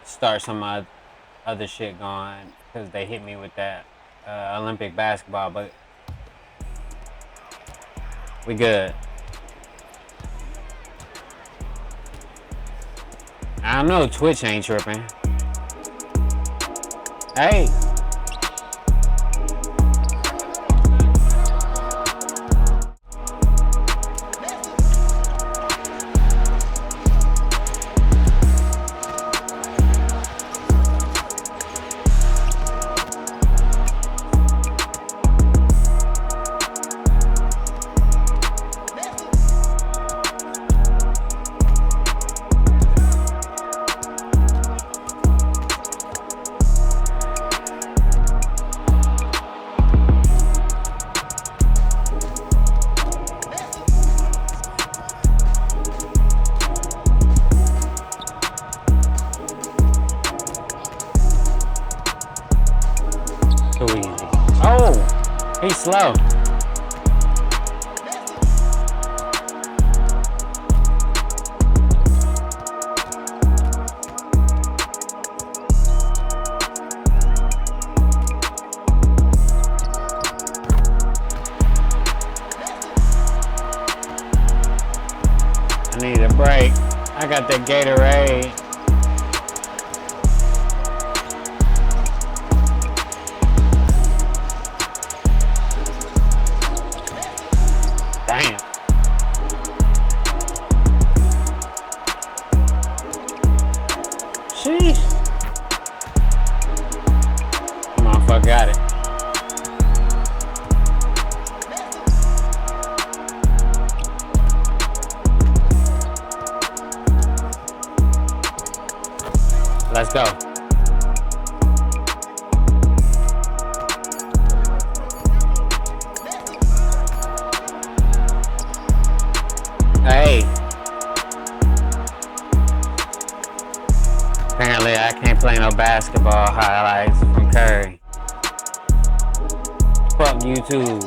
start some other shit going because they hit me with that Olympic basketball, but we good. I don't know, Twitch ain't tripping. Hey. Too easy. Oh, he's slow. I need a break. I got that Gatorade. Damn. Sheesh. Motherfucker got it. Let's go. Hey. Apparently I can't play no basketball highlights from Curry. Fuck YouTube.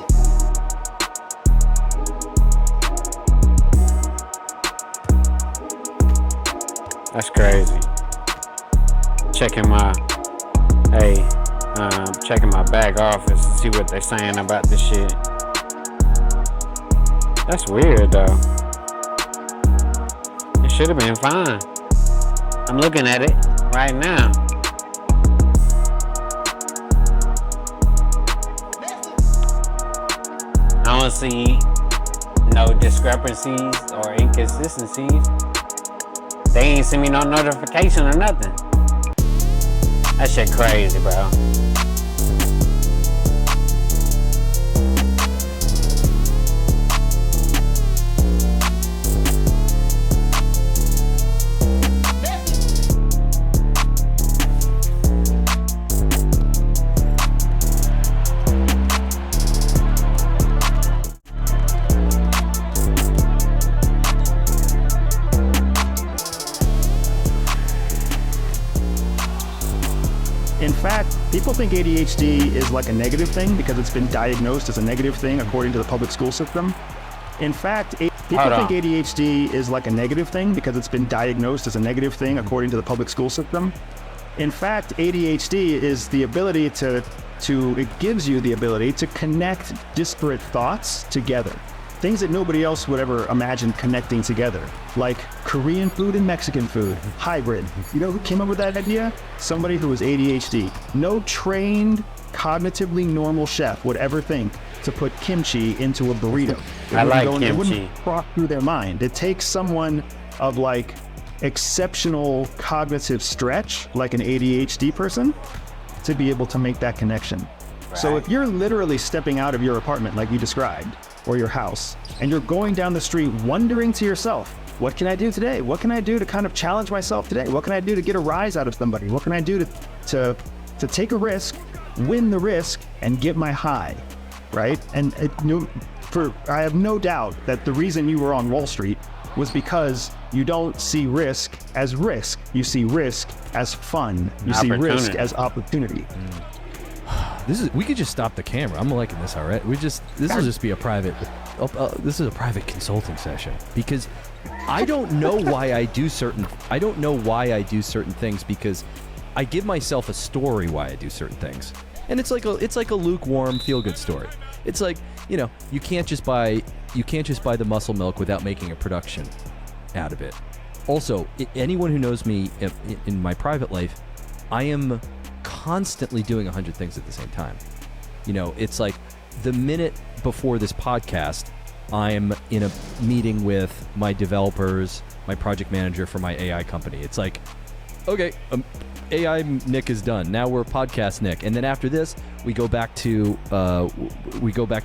That's crazy. Checking my back office to see what they're saying about this shit. That's weird though. It should have been fine. I'm looking at it right now. I don't see no discrepancies or inconsistencies. They ain't send me no notification or nothing. That shit crazy, bro. In fact, people think ADHD is like a negative thing because it's been diagnosed as a negative thing according to the public school system. In fact, people think ADHD is like a negative thing because it's been diagnosed as a negative thing according to the public school system. In fact, ADHD is the ability it gives you the ability to connect disparate thoughts together. Things that nobody else would ever imagine connecting together, like Korean food and Mexican food, hybrid. You know who came up with that idea? Somebody who was ADHD. No trained, cognitively normal chef would ever think to put kimchi into a burrito. I like kimchi. It wouldn't cross through their mind. It takes someone of like exceptional cognitive stretch, like an ADHD person, to be able to make that connection. Right. So if you're literally stepping out of your apartment like you described, or your house, and you're going down the street wondering to yourself, what can I do today? What can I do to kind of challenge myself today? What can I do to get a rise out of somebody? What can I do to take a risk, win the risk, and get my high, right? And I have no doubt that the reason you were on Wall Street was because you don't see risk as risk. You see risk as fun. You see risk as opportunity. We could just stop the camera. I'm liking this already. This will just be a private. This is a private consulting session because I don't know why I do certain. I don't know why I do certain things because I give myself a story why I do certain things, and it's like a lukewarm feel good story. It's like, you can't just buy the muscle milk without making a production out of it. Also, anyone who knows me in my private life, I am constantly doing 100 things at the same time. It's like the minute before this podcast, I'm in a meeting with my developers, my project manager for my AI company. It's like, okay, AI Nick is done. Now we're podcast Nick, and then after this, we go back to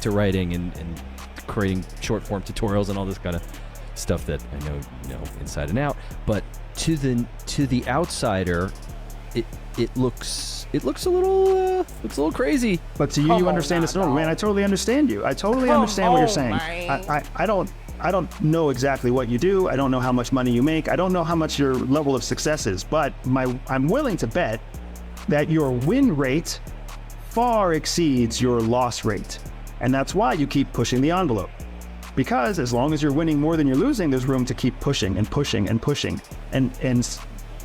writing and creating short form tutorials and all this kind of stuff that I know inside and out. But to the outsider, it looks a little crazy. But to you, you understand this normal, man. I totally understand you. I totally understand what you're saying. I don't know exactly what you do. I don't know how much money you make. I don't know how much your level of success is. But I'm willing to bet that your win rate far exceeds your loss rate, and that's why you keep pushing the envelope. Because as long as you're winning more than you're losing, there's room to keep pushing and pushing and pushing. And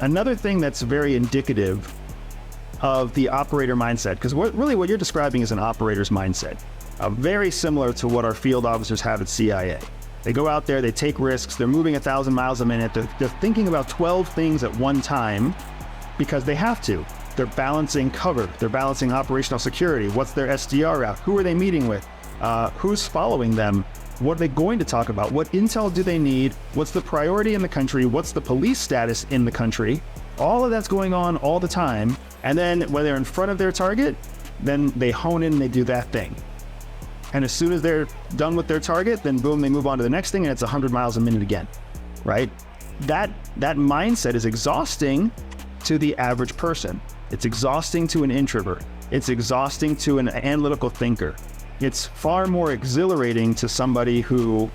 another thing that's very indicative of the operator mindset, because what you're describing is an operator's mindset, very similar to what our field officers have at CIA. They go out there, they take risks, they're moving 1,000 miles a minute, they're thinking about 12 things at one time because they have to. They're balancing cover, they're balancing operational security, what's their SDR route, who are they meeting with, who's following them, what are they going to talk about, what intel do they need, what's the priority in the country, what's the police status in the country. All of that's going on all the time, and then when they're in front of their target, then they hone in and they do that thing. And as soon as they're done with their target, then boom, they move on to the next thing, and it's 100 miles a minute again, right? That mindset is exhausting to the average person. It's exhausting to an introvert. It's exhausting to an analytical thinker. It's far more exhilarating to somebody who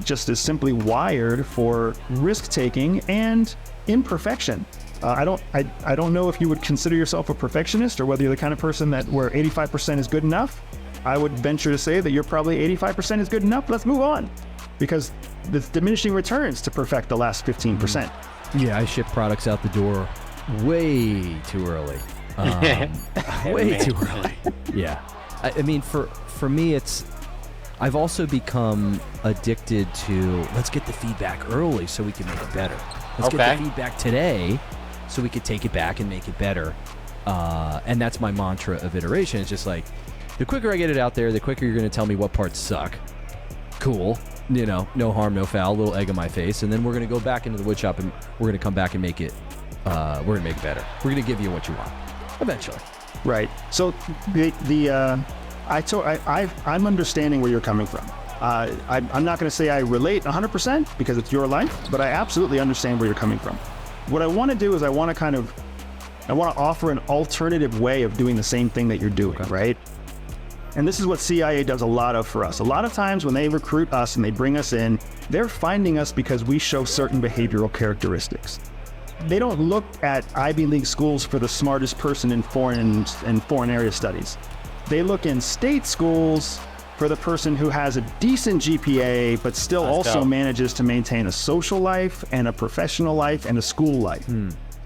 just is simply wired for risk-taking and imperfection. I don't know if you would consider yourself a perfectionist or whether you're the kind of person that where 85% is good enough. I would venture to say that you're probably 85% is good enough. Let's move on, because there's diminishing returns to perfect the last 15%. Yeah, I ship products out the door way too early. Way too early. Yeah. I mean, for me, I've also become addicted to, let's get the feedback early so we can make it better. Let's get the feedback today so we could take it back and make it better. And that's my mantra of iteration. It's just like, the quicker I get it out there, the quicker you're going to tell me what parts suck. Cool. No harm, no foul, a little egg on my face. And then we're going to go back into the wood shop and we're going to come back and make it, we're going to make it better. We're going to give you what you want. Eventually. Right. So I'm understanding where you're coming from. I'm not going to say I relate 100% because it's your life, but I absolutely understand where you're coming from. What I want to do is I want to offer an alternative way of doing the same thing that you're doing, right? And this is what CIA does a lot of for us. A lot of times when they recruit us and they bring us in, they're finding us because we show certain behavioral characteristics. They don't look at Ivy League schools for the smartest person in foreign area studies. They look in state schools for the person who has a decent GPA, but still also manages to maintain a social life and a professional life and a school life.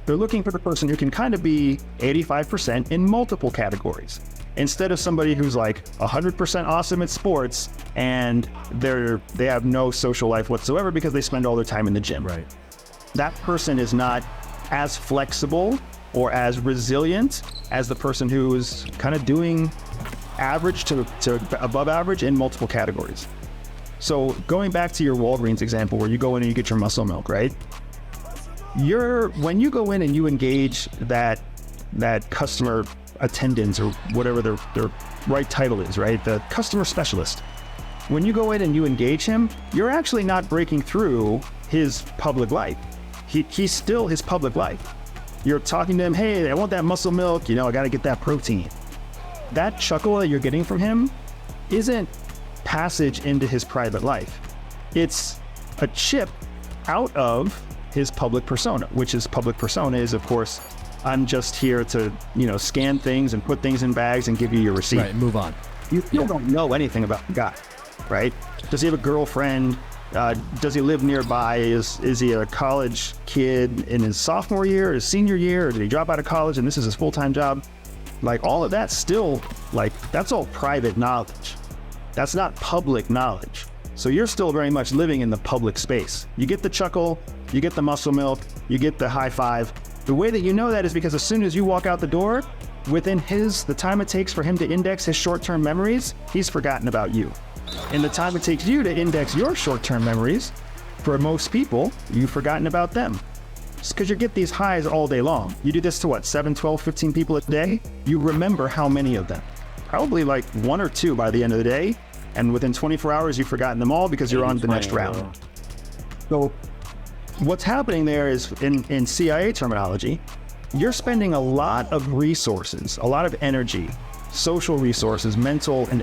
They're looking for the person who can kind of be 85% in multiple categories, instead of somebody who's like 100% awesome at sports and they have no social life whatsoever because they spend all their time in the gym. Right. That person is not as flexible or as resilient as the person who is kind of doing average to above average in multiple categories. So going back to your Walgreens example where you go in and you get your muscle milk, right? When you go in and you engage that customer attendant or whatever their right title is, right? The customer specialist. When you go in and you engage him, you're actually not breaking through his public life. He's still his public life. You're talking to him, hey, I want that muscle milk, I got to get that protein. That chuckle that you're getting from him isn't passage into his private life. It's a chip out of his public persona, which his public persona is, of course, I'm just here to, scan things and put things in bags and give you your receipt. Right, move on. You still don't know anything about the guy, right? Does he have a girlfriend? Does he live nearby? Is he a college kid in his sophomore year, or his senior year, or did he drop out of college and this is his full-time job? Like, all of that still, that's all private knowledge. That's not public knowledge. So you're still very much living in the public space. You get the chuckle, you get the muscle milk, you get the high five. The way that you know that is because as soon as you walk out the door, within the time it takes for him to index his short-term memories, he's forgotten about you. And the time it takes you to index your short-term memories, for most people, you've forgotten about them. Just because you get these highs all day long. You do this to 7, 12, 15 people a day, you remember how many of them. Probably like 1 or 2 by the end of the day, and within 24 hours you've forgotten them all because you're on to the next round. So what's happening there is, in CIA terminology, you're spending a lot of resources, a lot of energy, social resources, mental and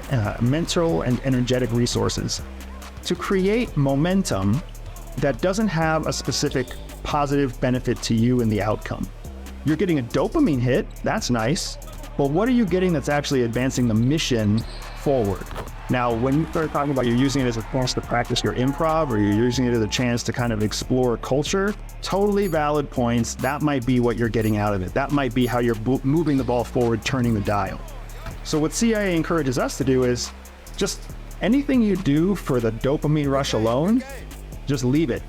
energetic resources to create momentum that doesn't have a specific positive benefit to you in the outcome. You're getting a dopamine hit, that's nice, but what are you getting that's actually advancing the mission forward? Now, when you start talking about you're using it as a chance to practice your improv, or you're using it as a chance to kind of explore culture, totally valid points. That might be what you're getting out of it. That might be how you're moving the ball forward, turning the dial. So what CIA encourages us to do is just anything you do for the dopamine rush alone, just leave it.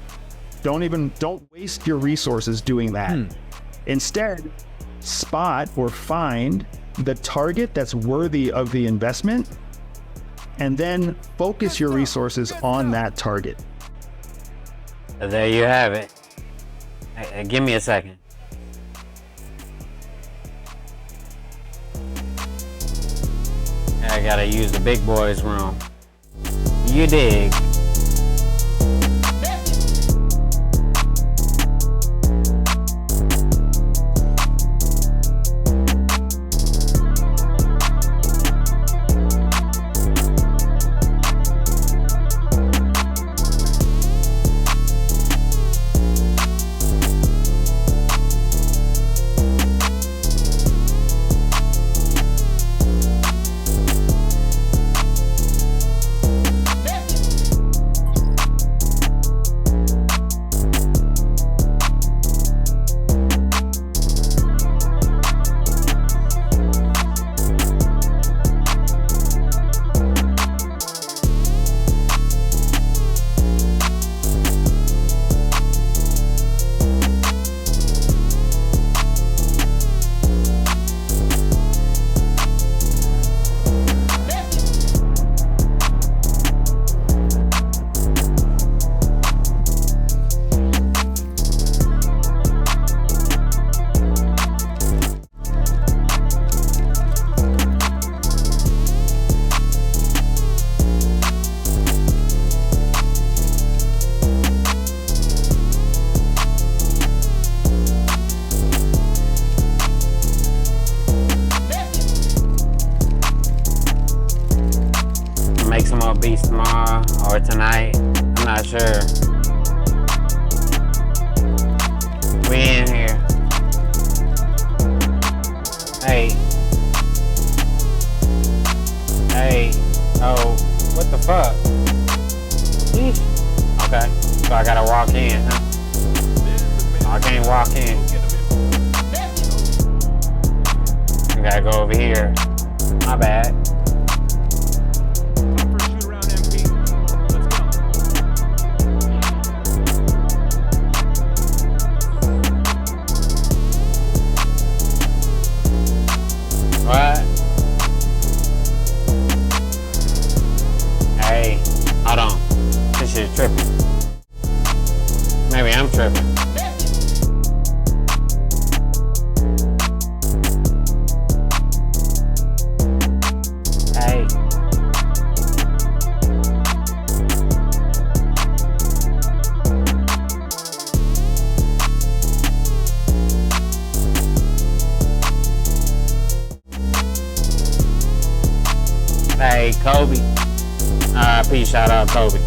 Don't waste your resources doing that. Instead, spot or find the target that's worthy of the investment, and then focus your resources on that target. There you have it. Hey, give me a second. I gotta use the big boys room. You dig? Beats tomorrow or tonight. I'm not sure. We in here. Hey. Oh, what the fuck? Sheesh. Okay, so I gotta walk in, huh? I can't walk in. I gotta go over here. My bad. What? Hey, hold on. This shit is tripping. Maybe I'm tripping. Hey. Hey, Kobe. RIP, shout out Kobe.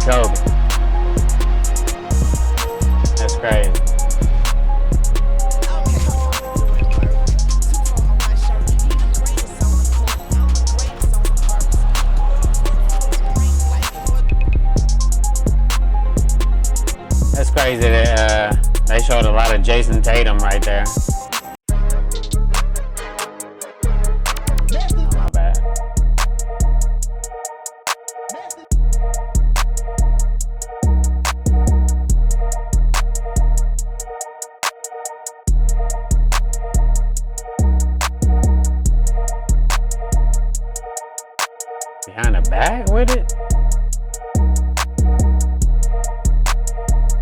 Kobe. That's crazy. That's crazy that they showed a lot of Jason Tatum right there. Oh, my bad. Behind the back with it?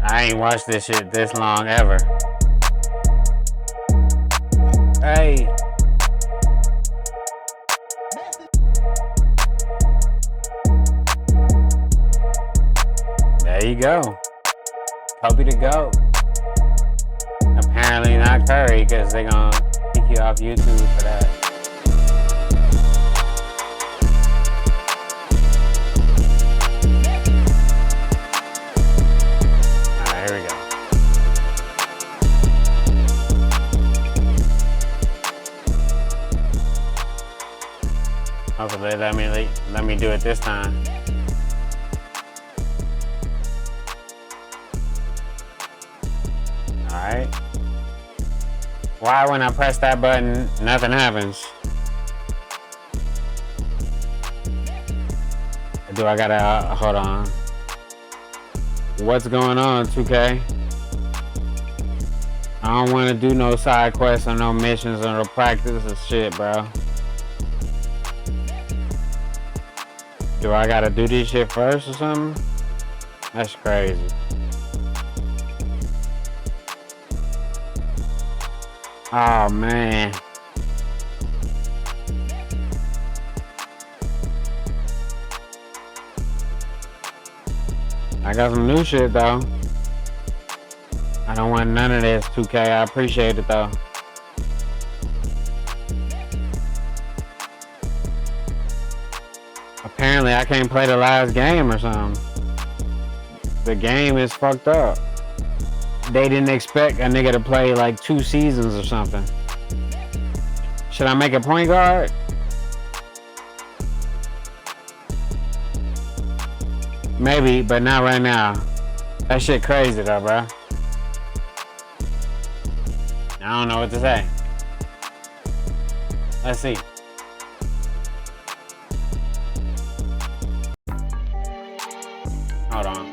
I ain't watched this shit this long ever. Hey. There you go. Kobe to go. Apparently not Curry, because they're gonna kick you off YouTube for that. Hopefully let me do it this time. Alright. Why when I press that button, nothing happens? Do I gotta, hold on. What's going on, 2K? I don't wanna do no side quests or no missions or no practice or shit, bro. Do I gotta do this shit first or something? That's crazy. Oh man. I got some new shit though. I don't want none of this, 2K. I appreciate it though. Apparently I can't play the last game or something. The game is fucked up. They didn't expect a nigga to play like 2 seasons or something. Should I make a point guard? Maybe, but not right now. That shit crazy though, bro. I don't know what to say. Let's see. Hold on.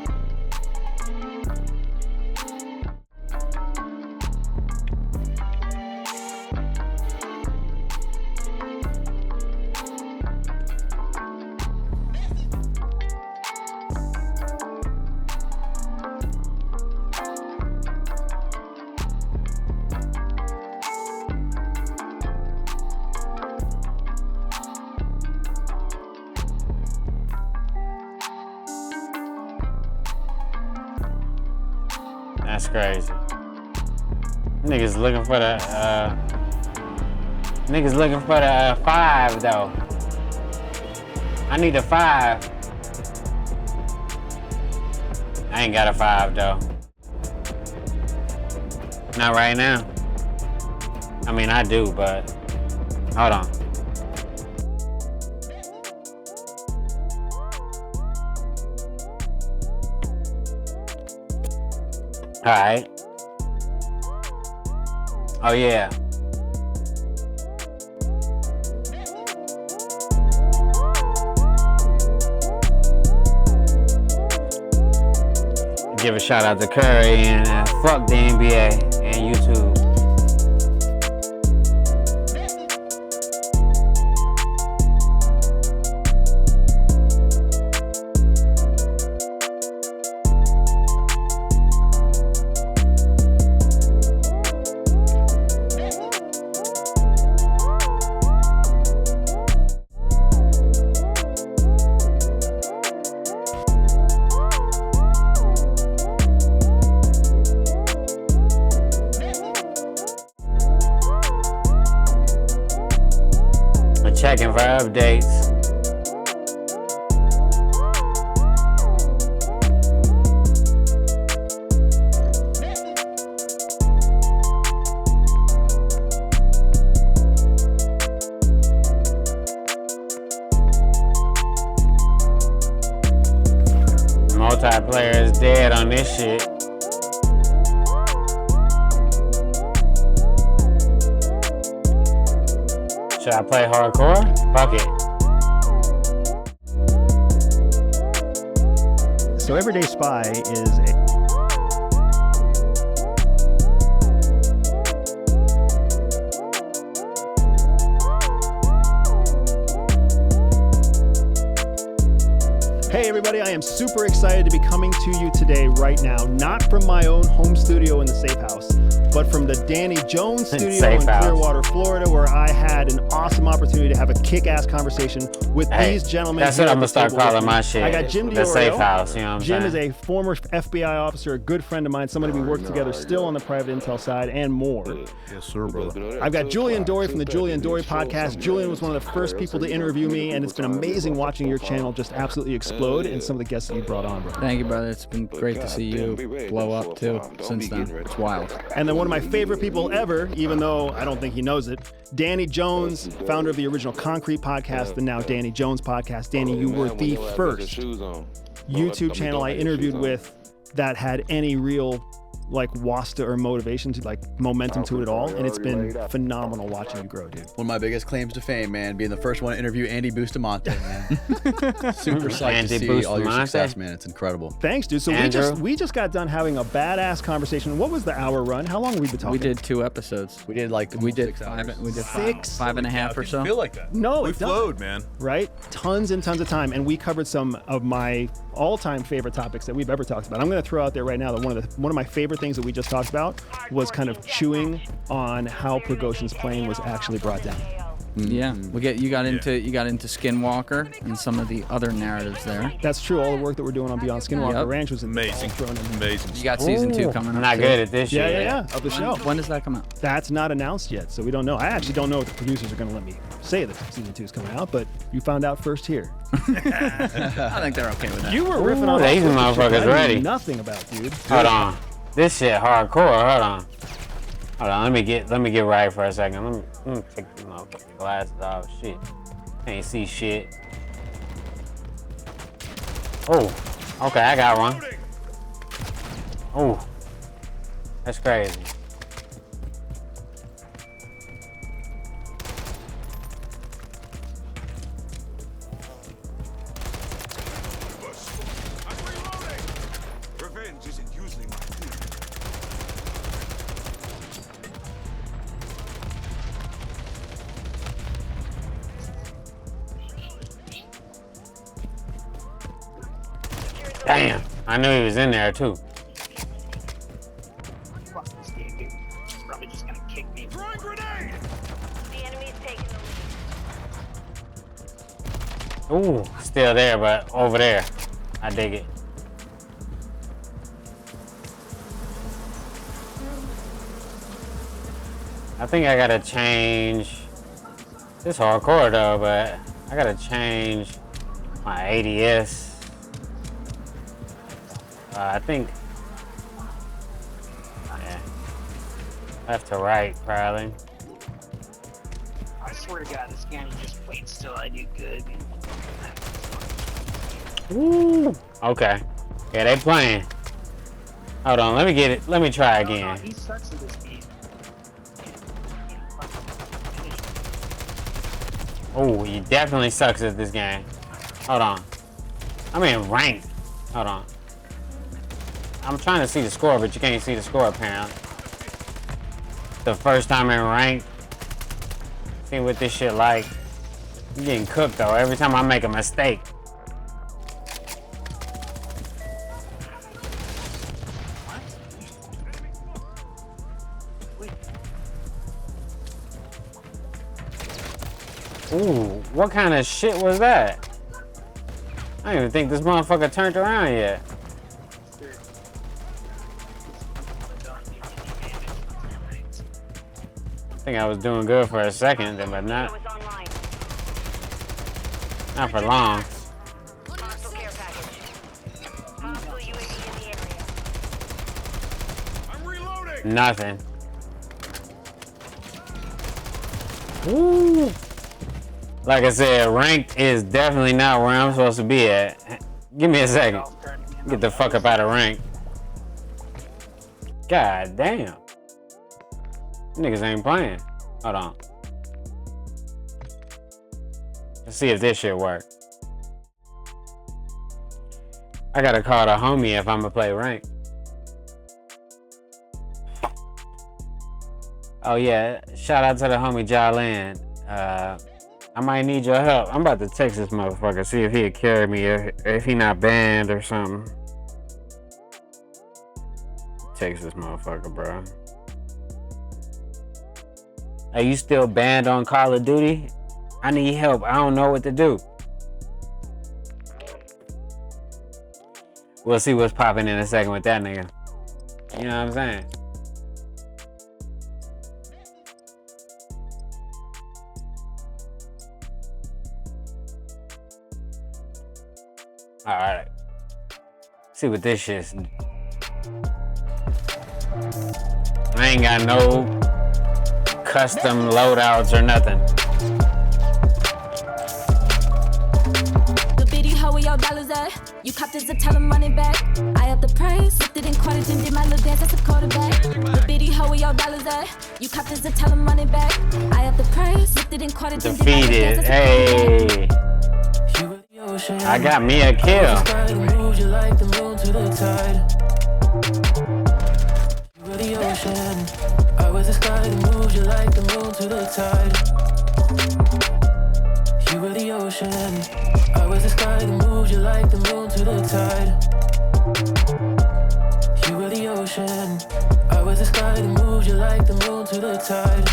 That's crazy. Niggas looking for the 5 though. I need a 5. I ain't got a 5 though. Not right now. I mean I do, but hold on. Alright. Oh yeah. Give a shout out to Curry and fuck the NBA and YouTube. Checking for updates. multiplayer is dead on this shit. Should I play hardcore? Fuck it. So Everyday Spy is a Hey everybody, I am super excited to be coming to you today right now, not from my own home studio in the Safe House, but from the Danny Jones studio in Clearwater, Florida, where I had an awesome opportunity to have a kick-ass conversation with these gentlemen. That's what I'm gonna start calling my shit. I got Jim the DiOrio. Safe House, you know what I'm Jim saying? is a former FBI officer, a good friend of mine, somebody we work together still on the private intel side, and more. Yes, sir, brother. I've got Julian Dory from the Julian Dory podcast. Julian was one of the first people to interview me, and it's been amazing watching your channel just absolutely explode and some of the guests that you brought on, bro. Thank you, brother. It's been great to see you blow up, too, since then. It's wild. And then one of my favorite people ever, even though I don't think he knows it, Danny Jones, founder of the original Concrete podcast, the now Danny Jones podcast. Danny, you were the first YouTube channel I interviewed with that had any real like wasta or motivation to like momentum to it at all, and it's been phenomenal watching you grow, dude. One of my biggest claims to fame, man, being the first one to interview Andy Bustamante, man. Super psyched to see all your success, man. It's incredible. Thanks, dude. So we just got done having a badass conversation. What was the hour run? How long have we been talking? We did 2 episodes. We did like we did 6 five. hours. We did Six? five and a half or so. Feel like that? No, we it doesn't. flowed, man. Right? Tons and tons of time, and we covered some of my all-time favorite topics that we've ever talked about. I'm going to throw out there right now that one of my favorite things that we just talked about was kind of chewing on how Prigozhin's plane was actually brought down. Yeah, you got into Skinwalker and some of the other narratives there. That's true. All the work that we're doing on Beyond Skinwalker Ranch was amazing. Amazing. You got season 2 coming up. I'm not good at this shit. Yeah, of the show. When does that come out? That's not announced yet, so we don't know. I actually don't know if the producers are going to let me say that season 2 is coming out, but you found out first here. I think they're okay with that. You were riffing on these motherfuckers ready. Nothing about, dude. Hold on. This shit hardcore. Hold on. Let me get right for a second. Let me take the motherfucking glasses off. Shit. Can't see shit. Oh. Okay, I got one. Oh. That's crazy. Revenge isn't usually my thing. Damn. I knew he was in there too. Probably just gonna kick me. Throwing grenade! The enemy's taking the Ooh, lead. still there, but over there. I dig it. I think I gotta change. It's hardcore though, but I gotta change my ADS. I think. Yeah. Left to right, probably. I swear to God, this game just waits till I do good. Ooh. Okay. Yeah, they playing. Hold on, let me get it. Let me try again. He sucks at this game. Oh, he definitely sucks at this game. Hold on. I'm in ranked. Hold on. I'm trying to see the score, but you can't see the score apparently. The first time in ranked. See what this shit like. I'm getting cooked though every time I make a mistake. Ooh, what kind of shit was that? I don't even think this motherfucker turned around yet. I think I was doing good for a second, but not for long. Hostile care package. Hostile UAV in the area. I'm reloading! Nothing. Ooh. Like I said, ranked is definitely not where I'm supposed to be at. Give me a second. Get the fuck up out of rank. God damn. Niggas ain't playing. Hold on. Let's see if this shit work. I gotta call the homie if I'ma play rank. Oh yeah, shout out to the homie Jalen. I might need your help. I'm about to text this motherfucker, see if he'll carry me or if he not banned or something. Text this motherfucker, bro. Are you still banned on Call of Duty? I need help. I don't know what to do. We'll see what's popping in a second with that nigga. You know what I'm saying? Alright. See what this shit's. I ain't got no custom loadouts or nothing. The biddy, how where your dollars at? You copped this to tell them run it back. I up the price, lifted in quarters and did my little dance as a quarterback. The biddy, how where your dollars at? You copped this to tell them run it back. I up the price, lifted in quarters and did my little dance as a quarterback. Hey. I got me a kill. I was the sky that moved you like the moon to the tide. You were the ocean. I was the sky that moved you like the moon to the tide. You were the ocean. I was the sky that moved you like the moon to the tide.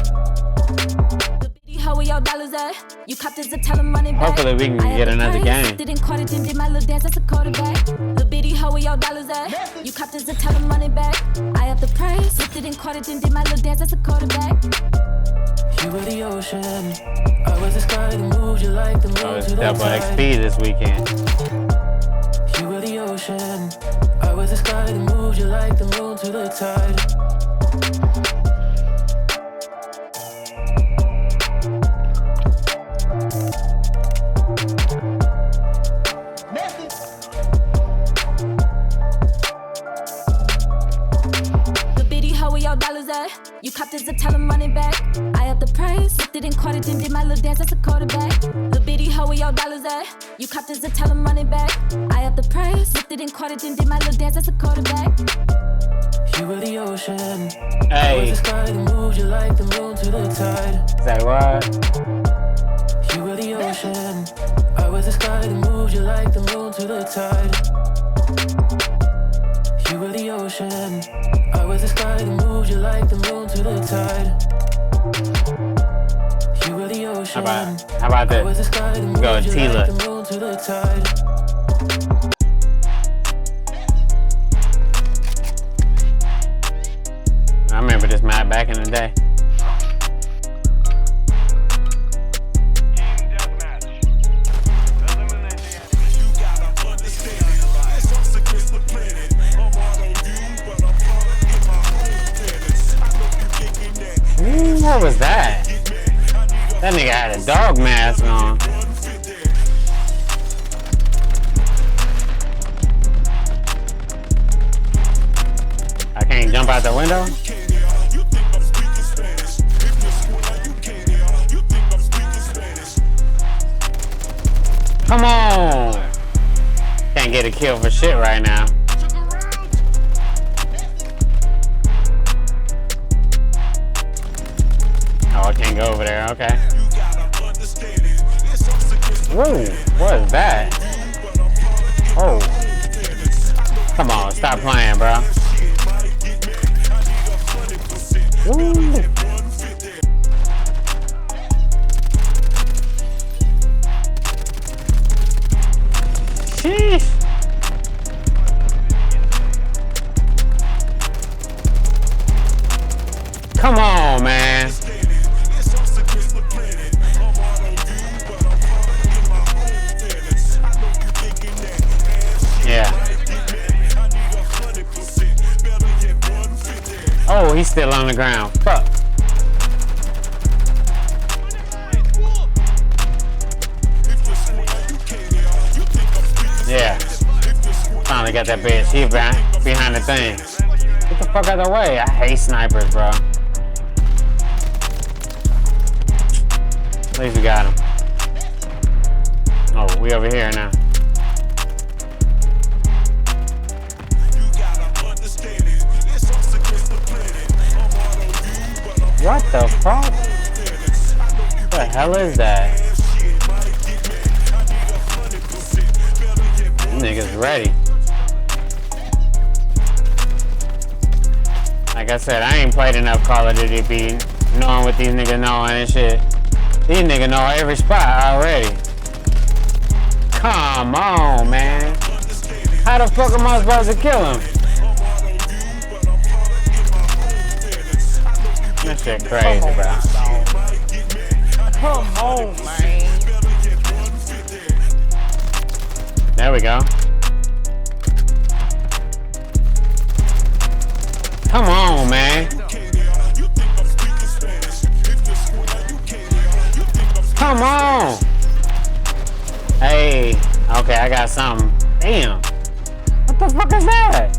How where your dollars at? You copped this to tell them run it back. Hopefully we can get another game. Didn't quarter and did my little dance as a quarterback. The biddy, how where your dollars at? You copped this to tell them run it back. I up the price, lifted in quarter and did my little dance as a quarterback. You were the ocean. I was the sky that moved you like the moon to the tide. Double XP this weekend. You were the ocean. I was the sky that moved you like the moon to the tide. You copped this to tell them run it back. I up the price, lifted in quarter and did my little dance as a quarterback. The biddy, how where your dollars at? You copped this to tell them run it back. I up the price, lifted in quarter and did my little dance as a quarterback. You were the ocean. Hey. I was the sky that moved you like the moon to the tide. Is that right? You were the ocean. I was the sky that moved you like the moon to the tide. You were the ocean. I was the sky that moved you like the moon to the tide. You were the ocean. How about that? I was the sky that moved Go you Tila. like the moon to the tide. I remember this map back in the day. What was that? That nigga had a dog mask on. I can't jump out the window? Come on! Can't get a kill for shit right now. Oh, I can't go over there, okay. Whoa, what is that? Oh. Come on, stop playing, bro. Woo. Sheesh. Come on, man. Yeah. Oh, he's still on the ground. Fuck. Yeah. Finally look at that bitch. He behind the thing. Get the fuck out of the way. I hate snipers, bro. At least we got him. Oh, we over here now. What the fuck? What the hell is that? Niggas ready. Like I said, I ain't played enough Call of Duty to be knowing what these niggas knowing and shit. These niggas know every spot already. Come on, man. How the fuck am I supposed to kill him? That shit crazy, bro. Come on, man. There we go. Come on, man. Come on. Hey. Okay, I got something. Damn. What the fuck is that?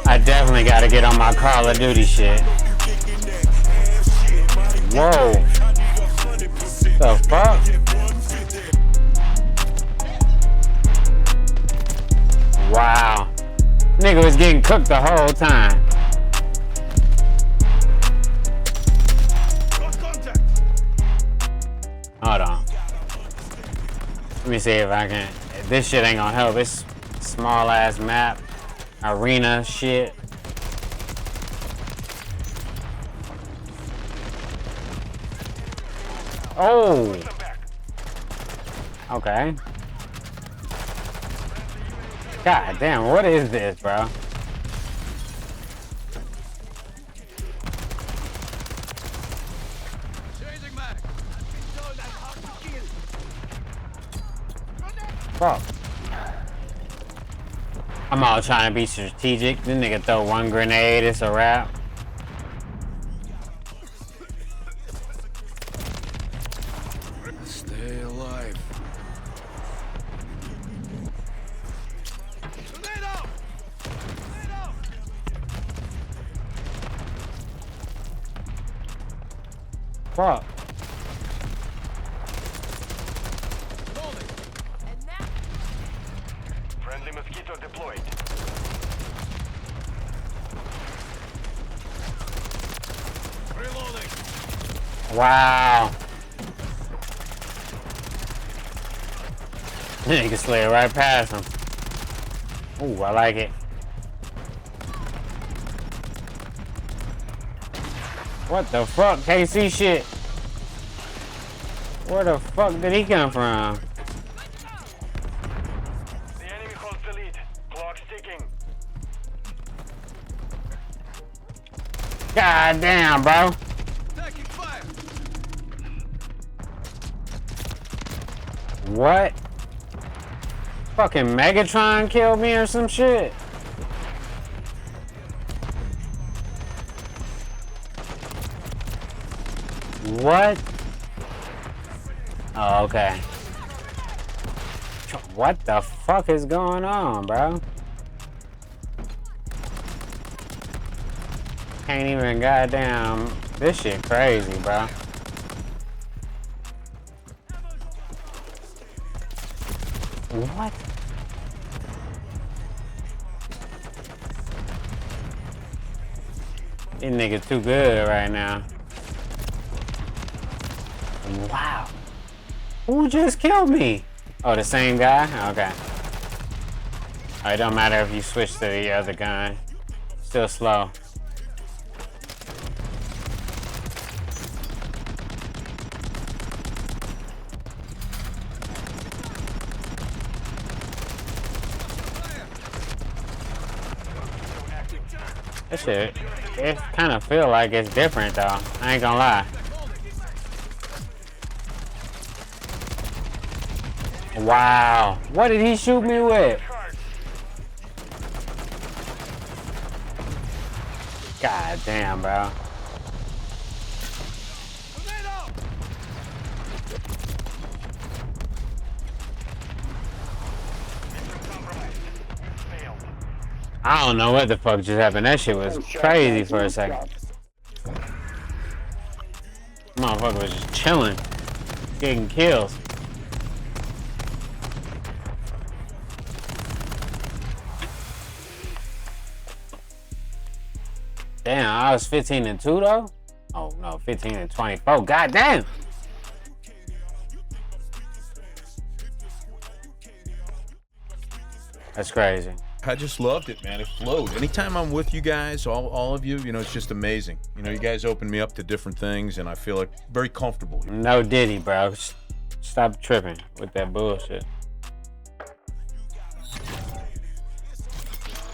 I definitely gotta get on my Call of Duty shit. Whoa. The fuck? Wow. Nigga was getting cooked the whole time. Hold on. Let me see if I can. This shit ain't gonna help. It's small ass map. Arena shit. Oh. Okay. God damn, what is this, bro? Fuck. I'm all trying to be strategic. This nigga throw one grenade, it's a wrap. Stay alive. Fuck. Friendly mosquito deployed. Reloading. Wow. You can slid right past him. Ooh, I like it. What the fuck? KC shit. Where the fuck did he come from? The enemy holds the lead. Clock's ticking. God damn, bro. Taking fire. What? Fucking Megatron killed me or some shit? What? Oh, okay. What the fuck is going on, bro? Can't even goddamn. This shit crazy, bro. What? These niggas too good right now. Wow. Who just killed me? Oh, the same guy? Okay. Oh, it don't matter if you switch to the other gun. Still slow. This shit, it kind of feel like it's different though. I ain't gonna lie. Wow. What did he shoot me with? God damn, bro. I don't know what the fuck just happened. That shit was crazy for a second. Motherfucker was just chilling, getting kills. Damn, I was 15-2 though? Oh no, 15-24. God damn! That's crazy. I just loved it, man. It flowed. Anytime I'm with you guys, all of you, you know, it's just amazing. You know, you guys open me up to different things, and I feel like very comfortable here. No Diddy, bro. Stop tripping with that bullshit.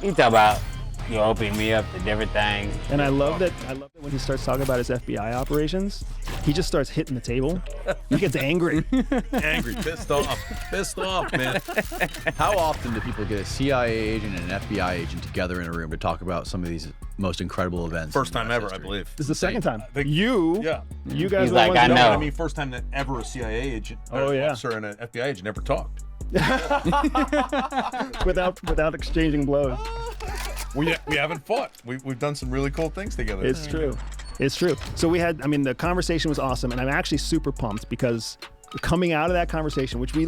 You talk about you opening me up to different things. And I love that when he starts talking about his FBI operations, he just starts hitting the table. He gets angry. Angry, pissed off, man. How often do people get a CIA agent and an FBI agent together in a room to talk about some of these most incredible events? First time ever, I believe. This is the second time. You guys He's are the like, ones I that know. I mean, first time that ever a CIA agent, officer and an FBI agent ever talked. without exchanging blows. We haven't fought. We've done some really cool things together. It's true. It's true. So the conversation was awesome, and I'm actually super pumped because coming out of that conversation, which we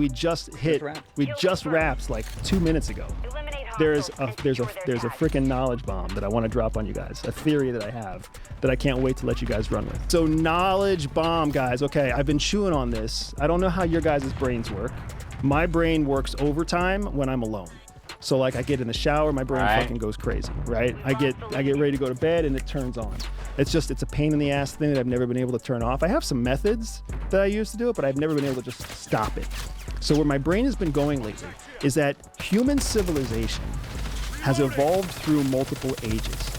just wrapped like 2 minutes ago. There's a freaking knowledge bomb that I want to drop on you guys. A theory that I have that I can't wait to let you guys run with. So knowledge bomb, guys. Okay, I've been chewing on this. I don't know how your guys' brains work. My brain works overtime when I'm alone. So like I get in the shower, my brain fucking goes crazy, right? I get ready to go to bed and it turns on. It's a pain in the ass thing that I've never been able to turn off. I have some methods that I use to do it, but I've never been able to just stop it. So where my brain has been going lately is that human civilization has evolved through multiple ages.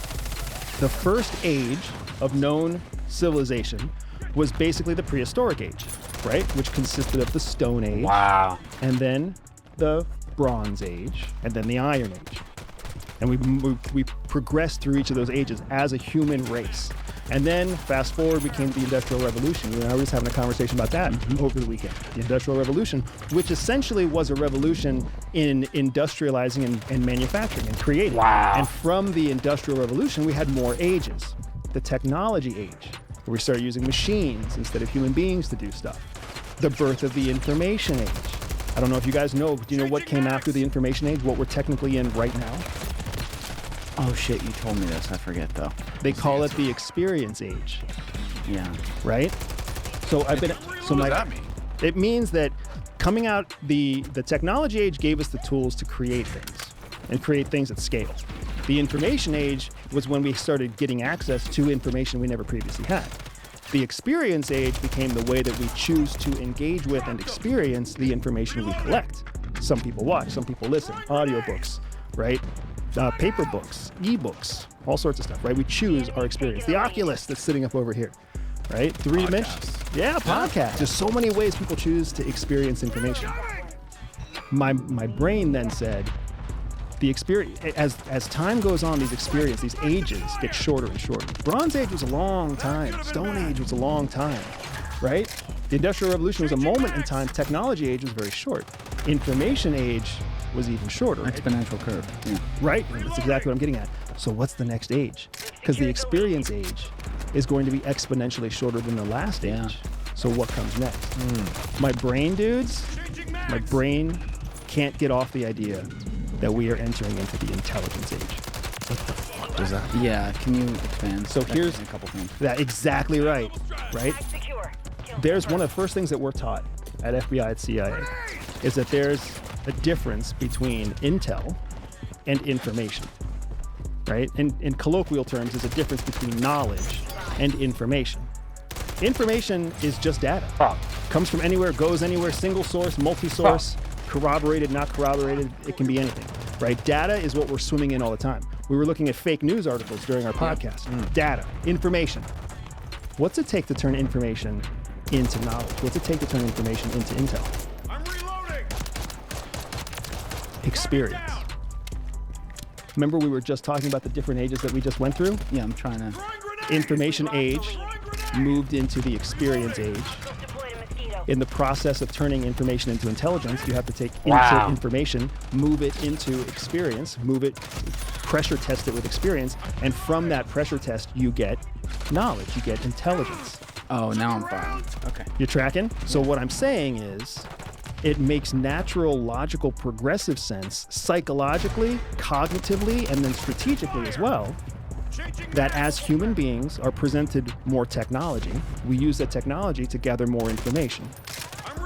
The first age of known civilization was basically the prehistoric age, right? Which consisted of the Stone Age. Wow. And then the Bronze Age, and then the Iron Age. And we progressed through each of those ages as a human race. And then fast forward, we came to the Industrial Revolution. You and I were just having a conversation about that over the weekend. The Industrial Revolution, which essentially was a revolution in industrializing and manufacturing and creating. Wow. And from the Industrial Revolution, we had more ages. The Technology Age, where we started using machines instead of human beings to do stuff. The birth of the Information Age. I don't know if you guys know, but do you know what came after the Information Age, what we're technically in right now? Oh shit, you told me this. I forget though. They call it the Experience Age. Yeah. Right? So what does that mean? It means that coming out, the Technology Age gave us the tools to create things and create things at scale. The Information Age was when we started getting access to information we never previously had. The Experience Age became the way that we choose to engage with and experience the information we collect. Some people watch, some people listen, audiobooks, right? Paper books, ebooks, all sorts of stuff, right? We choose our experience. The Oculus that's sitting up over here, right? 3 dimensions. Yeah, podcast. There's so many ways people choose to experience information. My brain then said, the experience, as time goes on, these ages get shorter and shorter. Bronze Age was a long time. Stone Age was a long time, right? The Industrial Revolution was a moment in time. Technology Age was very short. Information Age was even shorter. Right? Exponential curve. Yeah. Right, that's exactly what I'm getting at. So what's the next age? Because the Experience Age is going to be exponentially shorter than the last age. So what comes next? My brain, dudes, can't get off the idea that we are entering into the Intelligence Age. What the fuck does that mean? Yeah, can you expand? So here's a couple things. That exactly right? There's one of the first things that we're taught at FBI at CIA is that there's a difference between intel and information, right? In colloquial terms, there's a difference between knowledge and information. Information is just data. Comes from anywhere, goes anywhere, single source, multi-source, corroborated, not corroborated, it can be anything, right? Data is what we're swimming in all the time. We were looking at fake news articles during our podcast. Data, information. What's it take to turn information into knowledge? What's it take to turn information into intel? I'm reloading. Experience. Remember we were just talking about the different ages that we just went through? Yeah, I'm trying to. Information age moved into the experience age. In the process of turning information into intelligence, you have to take information, move it into experience, pressure test it with experience, and from that pressure test, you get knowledge, you get intelligence. Oh, now I'm following. Okay. You're tracking? So what I'm saying is, it makes natural, logical, progressive sense, psychologically, cognitively, and then strategically as well, that as human beings are presented more technology, we use that technology to gather more information.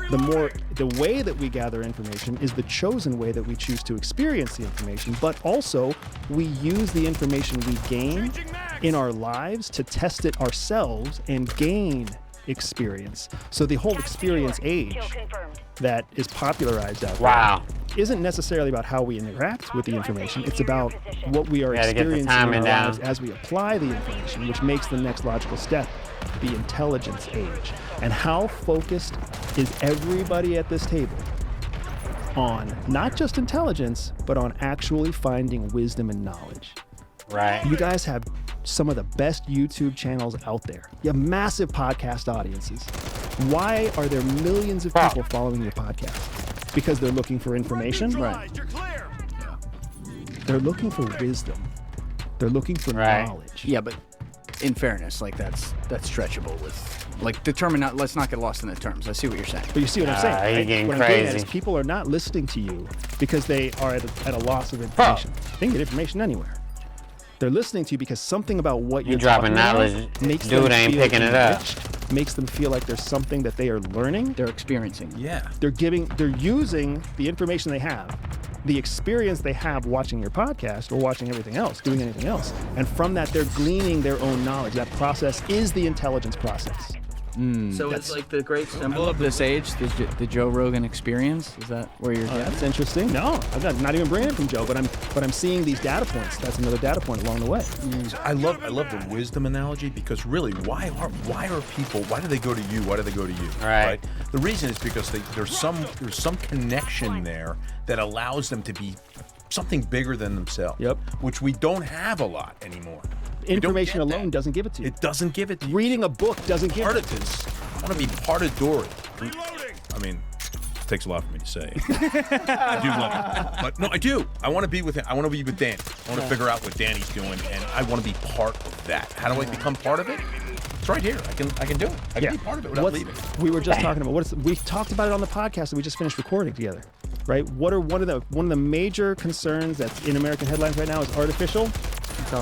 The way that we gather information is the chosen way that we choose to experience the information, but also we use the information we gain in our lives to test it ourselves and gain experience. So the whole experience age that is popularized out there isn't necessarily about how we interact with the information. It's about what we are experiencing in our lives as we apply the information, which makes the next logical step the intelligence age. And how focused is everybody at this table on not just intelligence, but on actually finding wisdom and knowledge? Right. You guys have some of the best YouTube channels out there. You have massive podcast audiences. Why are there millions of people following your podcast? Because they're looking for information? Right. They're looking for wisdom. They're looking for knowledge. Yeah, but in fairness, like that's stretchable with like let's not get lost in the terms. I see what you're saying. But you see what I'm saying? You're getting what crazy. I'm getting at is people are not listening to you because they are at a loss of information. They can get information anywhere. They're listening to you because something about what you're dropping talking knowledge. about makes Dude them ain't feel picking it up. enriched, makes them feel like there's something that they are learning. They're experiencing. Yeah. They're using the information they have, the experience they have watching your podcast or watching everything else, doing anything else. And from that, they're gleaning their own knowledge. That process is the intelligence process. So it's like the great symbol of this age, the Joe Rogan experience. Is that where you're getting? That's interesting. No, I'm not even bringing it from Joe, but I'm seeing these data points. That's another data point along the way. I love the wisdom analogy because really, why are people? Why do they go to you? Why do they go to you? Right. The reason is because there's some connection there that allows them to be something bigger than themselves. Yep. Which we don't have a lot anymore. Information alone doesn't give it to you. It doesn't give it to you. Reading a book doesn't give part it of this. I want to be part of Dory. I mean, it takes a lot for me to say. I do love it. But no, I do. I want to be with him. I want to be with Danny. I want to figure out what Danny's doing, and I want to be part of that. How do I become part of it? It's right here. I can do it. I can be part of it without leaving. We were just talking about we talked about it on the podcast that we just finished recording together, right? What are one of the major concerns that's in American headlines right now is artificial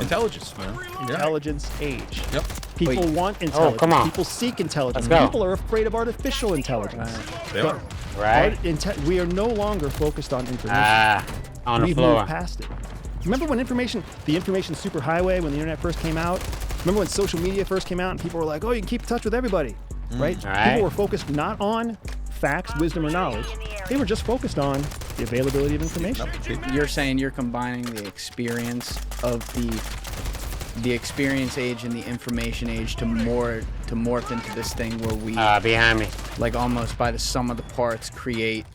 intelligence, man. Intelligence age. Yep. People want intelligence. Oh, come on. People seek intelligence. Let's go. People are afraid of artificial intelligence. They are. Right. We are no longer focused on information. On the We've floor. moved past it. Remember when the information superhighway, when the internet first came out? Remember when social media first came out and people were like, oh, you can keep in touch with everybody, right? People were focused not on facts, wisdom, or knowledge. They were just focused on the availability of information. You're saying you're combining the experience of the experience age and the information age to morph into this thing where we behind me, like almost by the sum of the parts, create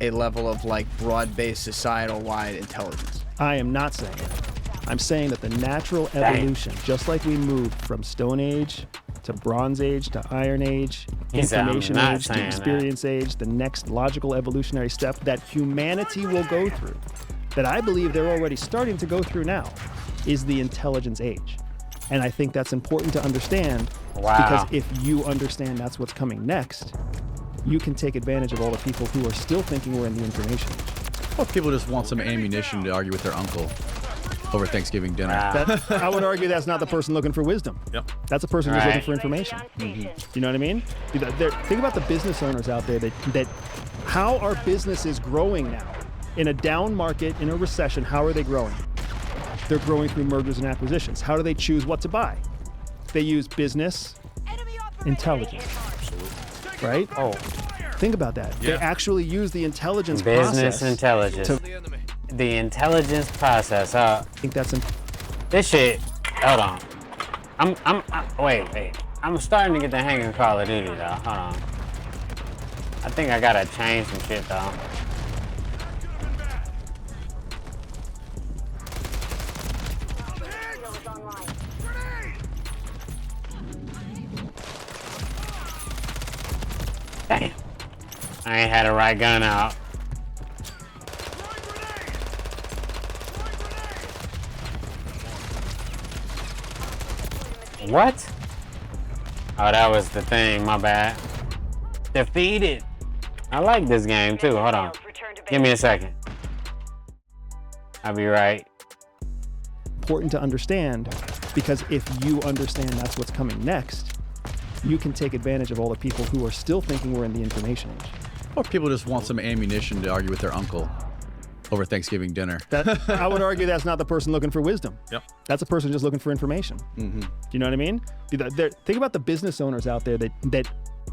a level of like broad-based societal-wide intelligence. I am not saying that. I'm saying that the natural evolution, just like we moved from Stone Age to Bronze Age to Iron Age, Information Age to Experience Age, the next logical evolutionary step that humanity will go through, that I believe they're already starting to go through now, is the intelligence age. And I think that's important to understand because if you understand that's what's coming next, you can take advantage of all the people who are still thinking we're in the information age. Well, people just want some ammunition to argue with their uncle over Thanksgiving dinner. I would argue that's not the person looking for wisdom. Yep. That's a person who's looking for information. You know what I mean? Think about the business owners out there that how are businesses growing now? In a down market, in a recession, how are they growing? They're growing through mergers and acquisitions. How do they choose what to buy? They use business intelligence. Right? Oh. Think about that. Yeah. They actually use the intelligence Business process. intelligence. The intelligence process. I think that's this shit. Hold on. Wait. I'm starting to get the hang of Call of Duty though. Hold on. I think I gotta change some shit though. I ain't had the right gun out. What? Oh, that was the thing, my bad. Defeated. I like this game too. Hold on. Give me a second. I'll be right. Important to understand, because if you understand that's what's coming next, you can take advantage of all the people who are still thinking we're in the information age. Or people just want some ammunition to argue with their uncle over Thanksgiving dinner. I would argue that's not the person looking for wisdom. Yep. That's a person just looking for information. Mm-hmm. Do you know what I mean? Think about the business owners out there that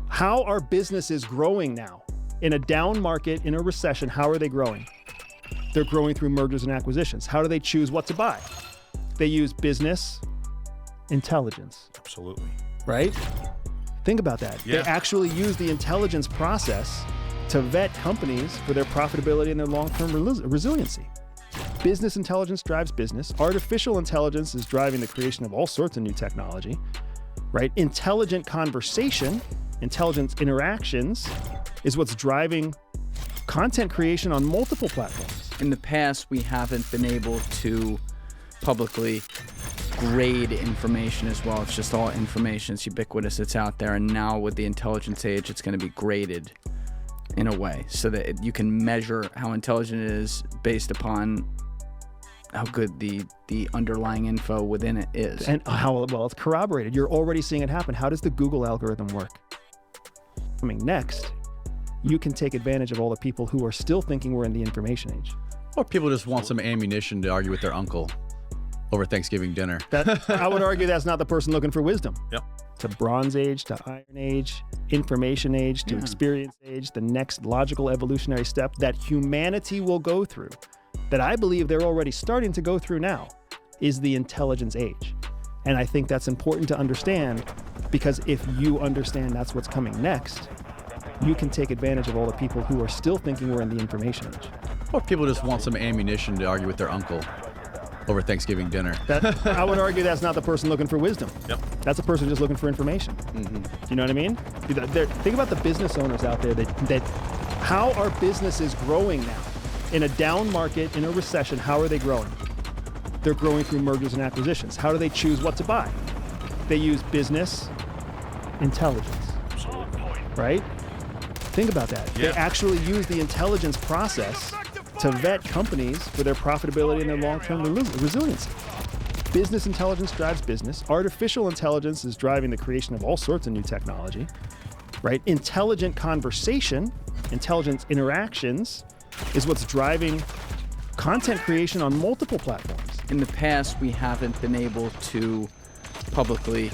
how are businesses growing now? In a down market, in a recession, how are they growing? They're growing through mergers and acquisitions. How do they choose what to buy? They use business intelligence. Absolutely. Right? Think about that. Yeah. They actually use the intelligence process to vet companies for their profitability and their long-term resiliency. Business intelligence drives business. Artificial intelligence is driving the creation of all sorts of new technology, right? Intelligent conversation, intelligent interactions is what's driving content creation on multiple platforms. In the past, we haven't been able to publicly grade information as well. It's just all information. It's ubiquitous. It's out there. And now with the intelligence age, it's going to be graded in a way so that you can measure how intelligent it is based upon how good the underlying info within it is. And how well it's corroborated. You're already seeing it happen. How does the Google algorithm work? Coming next, you can take advantage of all the people who are still thinking we're in the information age. Or people just want some ammunition to argue with their uncle over Thanksgiving dinner. I would argue that's not the person looking for wisdom. Yep. To Bronze Age, to Iron Age, Information Age, to Experience Age, the next logical evolutionary step that humanity will go through, that I believe they're already starting to go through now, is the Intelligence Age. And I think that's important to understand, because if you understand that's what's coming next, you can take advantage of all the people who are still thinking we're in the Information Age. Or people just want some ammunition to argue with their uncle over Thanksgiving dinner. I would argue that's not the person looking for wisdom. Yep. That's a person just looking for information. Mm-hmm. Do you know what I mean? Think about the business owners out there that how are businesses growing now? In a down market, in a recession, how are they growing? They're growing through mergers and acquisitions. How do they choose what to buy? They use business intelligence. Absolutely. Right? Think about that. Yeah. They actually use the intelligence process to vet companies for their profitability and their long-term resiliency. Business intelligence drives business. Artificial intelligence is driving the creation of all sorts of new technology, right? Intelligent conversation, intelligent interactions is what's driving content creation on multiple platforms. In the past, we haven't been able to publicly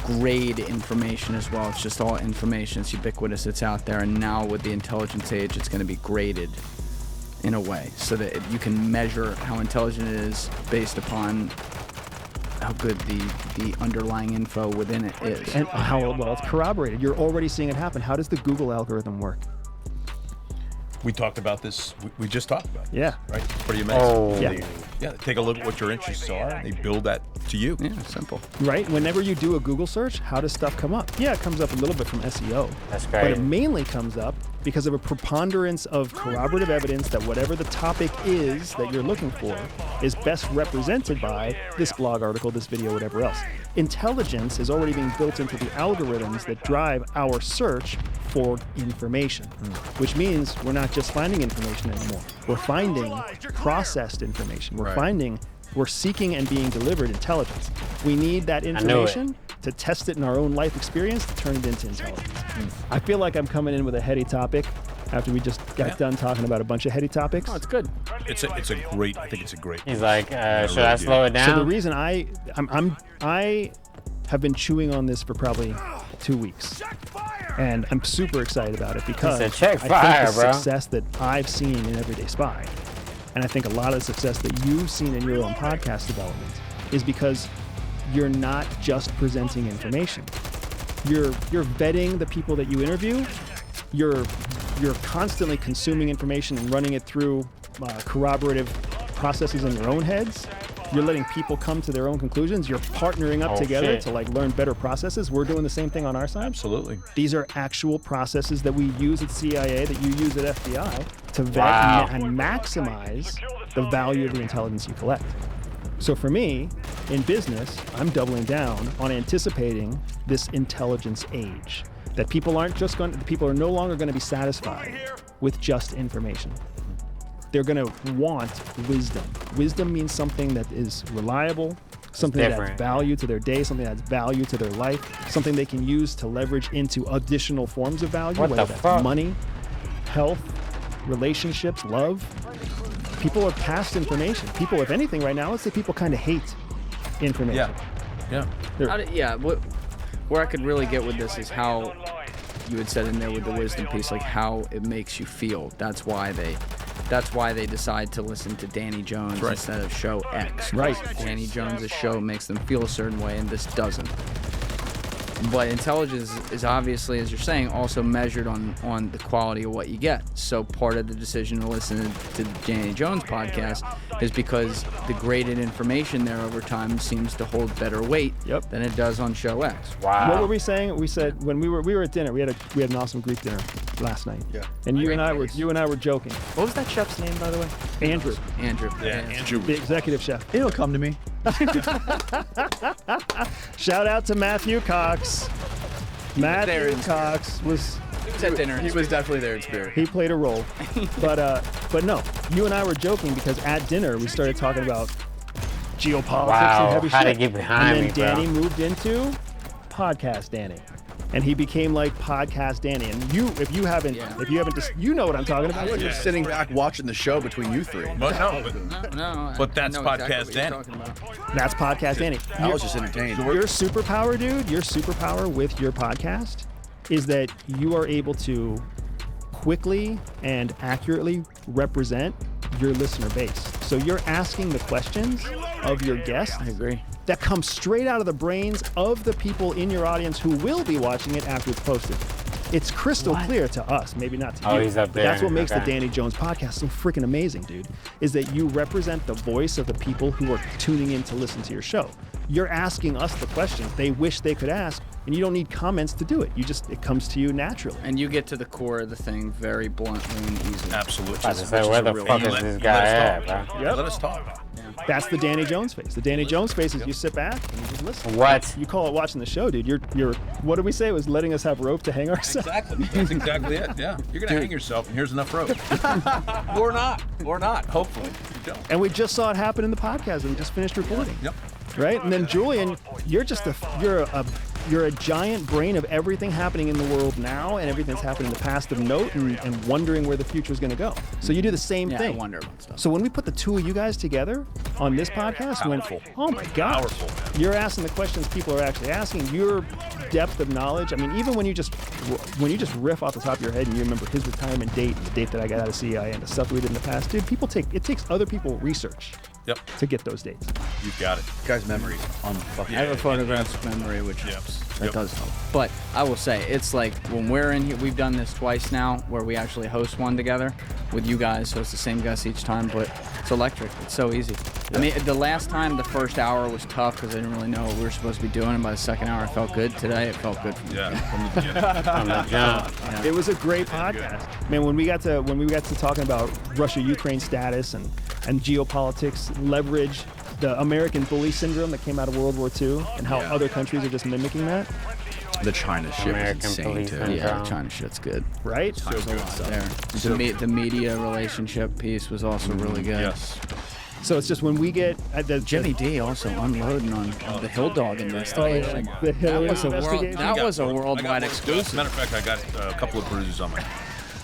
grade information as well. It's just all information. It's ubiquitous. It's out there. And now with the intelligence age, it's going to be graded in a way so that you can measure how intelligent it is based upon how good the underlying info within it is. And how well it's corroborated. You're already seeing it happen. How does the Google algorithm work? We talked about this. We just talked about this. Yeah. Right? Pretty amazing. Oh. Yeah. Take a look at what your interests are, and they build that to you. Yeah, simple. Right? Whenever you do a Google search, how does stuff come up? Yeah, it comes up a little bit from SEO. That's But great. it mainly comes up because of a preponderance of corroborative evidence that whatever the topic is that you're looking for is best represented by this blog article, this video, whatever else. Intelligence is already being built into the algorithms that drive our search for information, which means we're not just finding information anymore. We're finding processed information. We're seeking and being delivered intelligence. We need that information to test it in our own life experience to turn it into intelligence. I feel like I'm coming in with a heady topic after we just got done talking about a bunch of heady topics. Oh, it's good. It's a great. I think it's a great. He's like, should I slow it down? So the reason I have been chewing on this for probably 2 weeks, and I'm super excited about it because He said, "Check I fire, think the bro." success that I've seen in Everyday Spy, and I think a lot of the success that you've seen in your own podcast development, is because you're not just presenting information. You're vetting the people that you interview. You're constantly consuming information and running it through corroborative processes in your own heads. You're letting people come to their own conclusions. You're partnering up together to like learn better processes. We're doing the same thing on our side. Absolutely. These are actual processes that we use at CIA, that you use at FBI to vet and maximize the value of the intelligence you collect. So for me, in business, I'm doubling down on anticipating this intelligence age. That people are no longer going to be satisfied with just information. They're going to want wisdom. Wisdom means something that is reliable, something that adds value to their day, something that adds value to their life, something they can use to leverage into additional forms of value, whether that's money, health, relationships, love. People are past information. People, if anything right now, let's say people kind of hate information. Yeah. Where I could really get with this is how you had said in there with the wisdom piece, like how it makes you feel. That's why they decide to listen to Danny Jones instead of show X. Right. Danny Jones' show makes them feel a certain way, and this doesn't. But intelligence is obviously, as you're saying, also measured on the quality of what you get. So part of the decision to listen to the Danny Jones podcast is because the graded information there over time seems to hold better weight than it does on Show X. Wow. What were we saying? We said when we were at dinner, we had an awesome Greek dinner last night. Yeah. And you and I were joking. What was that chef's name, by the way? Andrew. Andrew. The executive chef. It'll come to me. Shout out to Matthew Cox. Matthew Cox was at dinner. He was definitely there in spirit. He played a role. But no, you and I were joking because at dinner we started talking about geopolitics and heavy how shit. to get behind and me, then Danny bro. moved into Podcast Danny. And he became like Podcast Danny. And if you haven't, you know what I'm talking about. I was just sitting back watching the show between you three. But No. But that's Podcast Danny. That's Podcast Danny. I was just entertained. Your superpower, dude, your superpower with your podcast is that you are able to quickly and accurately represent your listener base. So you're asking the questions of your guests. I agree. That come straight out of the brains of the people in your audience who will be watching it after it's posted. It's crystal clear to us, maybe not to you. He's up there. That's what makes the Danny Jones podcast so freaking amazing, dude, is that you represent the voice of the people who are tuning in to listen to your show. You're asking us the questions they wish they could ask, and you don't need comments to do it. It comes to you naturally. And you get to the core of the thing very bluntly and easily. Absolutely. I was about to say, where the fuck is this guy at, bro? Yep. Let us talk. That's the Danny Jones face. The Danny Jones face is you sit back and you just listen. What? You call it watching the show, dude. You're what did we say? It was letting us have rope to hang ourselves. Exactly. That's exactly it. Yeah. You're gonna hang yourself, and here's enough rope. Or not. Hopefully, you don't. And we just saw it happen in the podcast that we just finished recording. Yep. Right? And then Julian, you're a giant brain of everything happening in the world now and everything that's happened in the past of note and wondering where the future is going to go. So you do the same thing. I wonder about stuff. So when we put the two of you guys together on this podcast, oh my gosh, Powerful. You're asking the questions people are actually asking. Your depth of knowledge. I mean, even when you just riff off the top of your head and you remember his retirement date and the date that I got out of CIA and the stuff we did in the past, dude, it takes other people research. Yep. To get those dates. You've got it. Guy's memory is unfucking. I have a photographic memory, which that does help. But I will say, it's like when we're in here, we've done this twice now, where we actually host one together with you guys, so it's the same guests each time, but it's electric. It's so easy. I mean, the last time, the first hour was tough because I didn't really know what we were supposed to be doing, and by the second hour, it felt good. Today, it felt good. From the jump. It was a great podcast. Man, when we got to talking about Russia-Ukraine status and geopolitics, leverage, the American bully syndrome that came out of World War II, and how other countries are just mimicking that. The China shit was insane too. Yeah, the China shit's good. Right? So good stuff. The media relationship piece was also really good. Yes. So it's just when we get Jimmy D also unloading on the Hill Dog investigation. The Hill investigation. That was a worldwide exclusive. Matter of fact, I got a couple of bruises on my.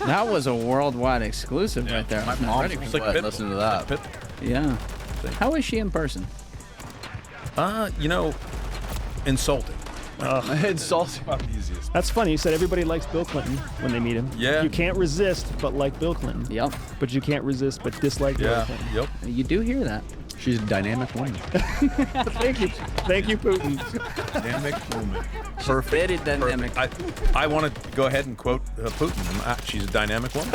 That was a worldwide exclusive right there. My mom's listening to that. Yeah. How is she in person? Insulting. Insulting. Not the easiest. That's funny. You said everybody likes Bill Clinton when they meet him. Yeah. You can't resist but like Bill Clinton. Yep. But you can't resist but dislike Bill Clinton. Yep. You do hear that. She's a dynamic woman. Thank you, Putin. Dynamic woman. Perfect. Very dynamic. I want to go ahead and quote Putin. She's a dynamic woman.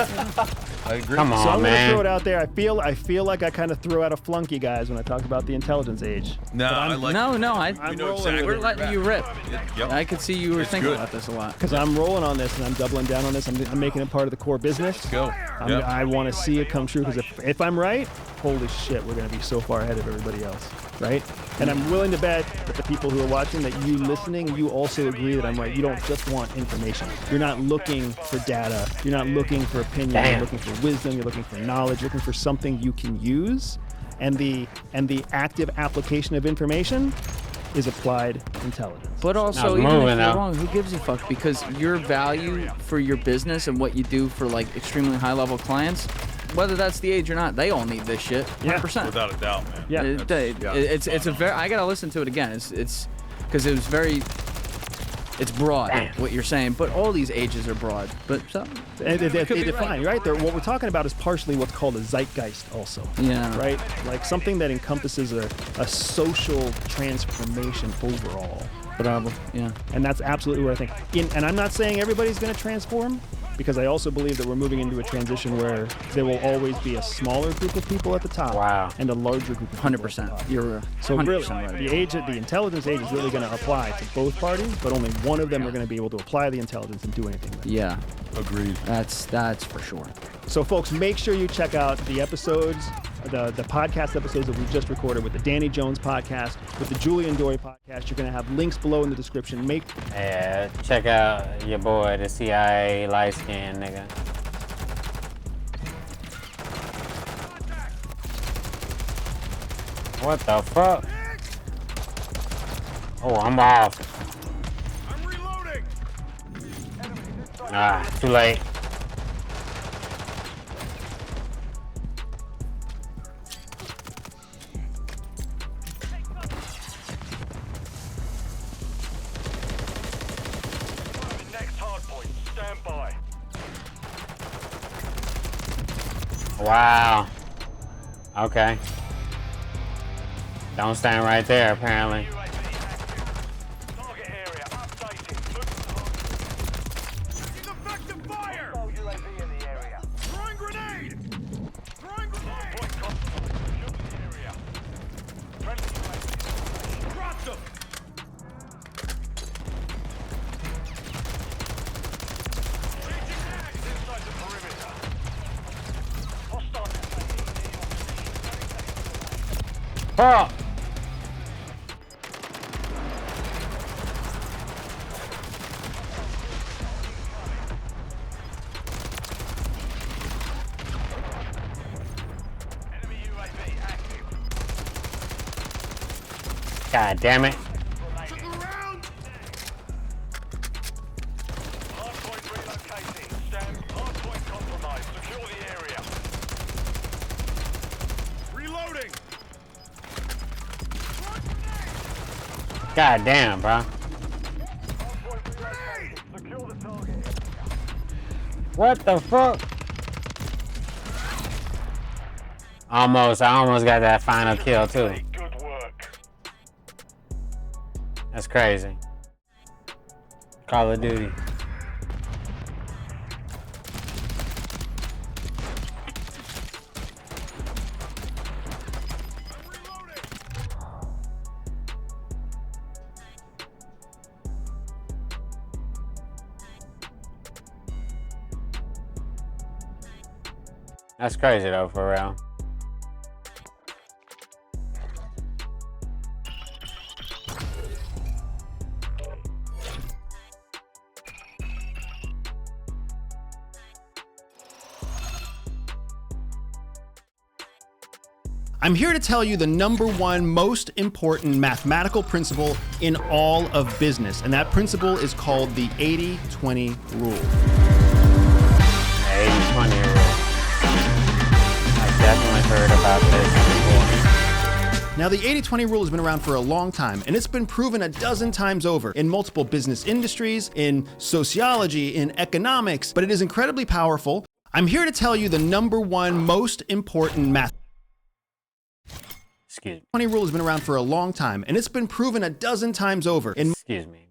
I agree. Come on, So I'm man. gonna throw it out there. I feel like I kind of threw out a flunky, guys, when I talked about the intelligence age. No, I like. No, we know exactly we're where letting you're you at. rip. Yep. I could see you were It's thinking good. about this a lot. Because I'm rolling on this and I'm doubling down on this. I'm making it part of the core business. Let's go. Yep. I want to see it come true because if I'm right, holy shit, we're going to be so far ahead of everybody else, right? And I'm willing to bet that the people who are watching, that you listening, you also agree that I'm right. You don't just want information. You're not looking for data. You're not looking for opinion. Damn. You're looking for wisdom. You're looking for knowledge. You're looking for something you can use. And the active application of information is applied intelligence. But also, was even if moving you're now. wrong, who gives a fuck? Because your value for your business and what you do for like extremely high-level clients, whether that's the age or not, they all need this shit. 100%. Without a doubt, man. Yeah. It's a very. I gotta listen to it again. It's because it was very. It's broad what you're saying, but all these ages are broad. But And they could be define, right? What we're talking about is partially what's called a zeitgeist also. Yeah. Right? Like something that encompasses a social transformation overall. Bravo. Yeah. And that's absolutely what I think. And I'm not saying everybody's going to transform, because I also believe that we're moving into a transition where there will always be a smaller group of people at the top and a larger group of people 100%. at the top. You're So 100% really, right. the intelligence age is really going to apply to both parties, but only one of them are going to be able to apply the intelligence and do anything with it. Yeah. Agreed. That's for sure. So folks, make sure you check out the episodes, the podcast episodes that we just recorded with the Danny Jones podcast, with the Julian Dory podcast. You're going to have links below in the description. Yeah, check out your boy, the CIA light-skinned nigga. What the fuck? Oh, I'm off. I'm reloading. Ah, too late. Next hard point. Stand by. Wow. Okay. Don't stand right there, apparently. Target area updated. Effective fire. UAV in the area. Throwing grenade. Throwing grenade. Point compromised. Secure the area. Friendly UAV. Dropped them. Changing mags inside the perimeter. Hostile Fuck! enemy UAV active. God damn it. Hardpoint relocating. Hardpoint compromised. Secure the area. Reloading. God damn, bro. Secure the target. What the fuck? Almost. I almost got that final kill, too. Good work. That's crazy. Call of Duty. That's crazy though, for real. I'm here to tell you the #1 most important mathematical principle in all of business, and that principle is called the 80-20 rule. 80-20 rule. I've definitely heard about this before. Now, the 80-20 rule has been around for a long time, and it's been proven a dozen times over in multiple business industries, in sociology, in economics, but it is incredibly powerful. I'm here to tell you the #1 most important math. Excuse me. 20 rule has been around for a long time, and it's been proven a dozen times over. Excuse me.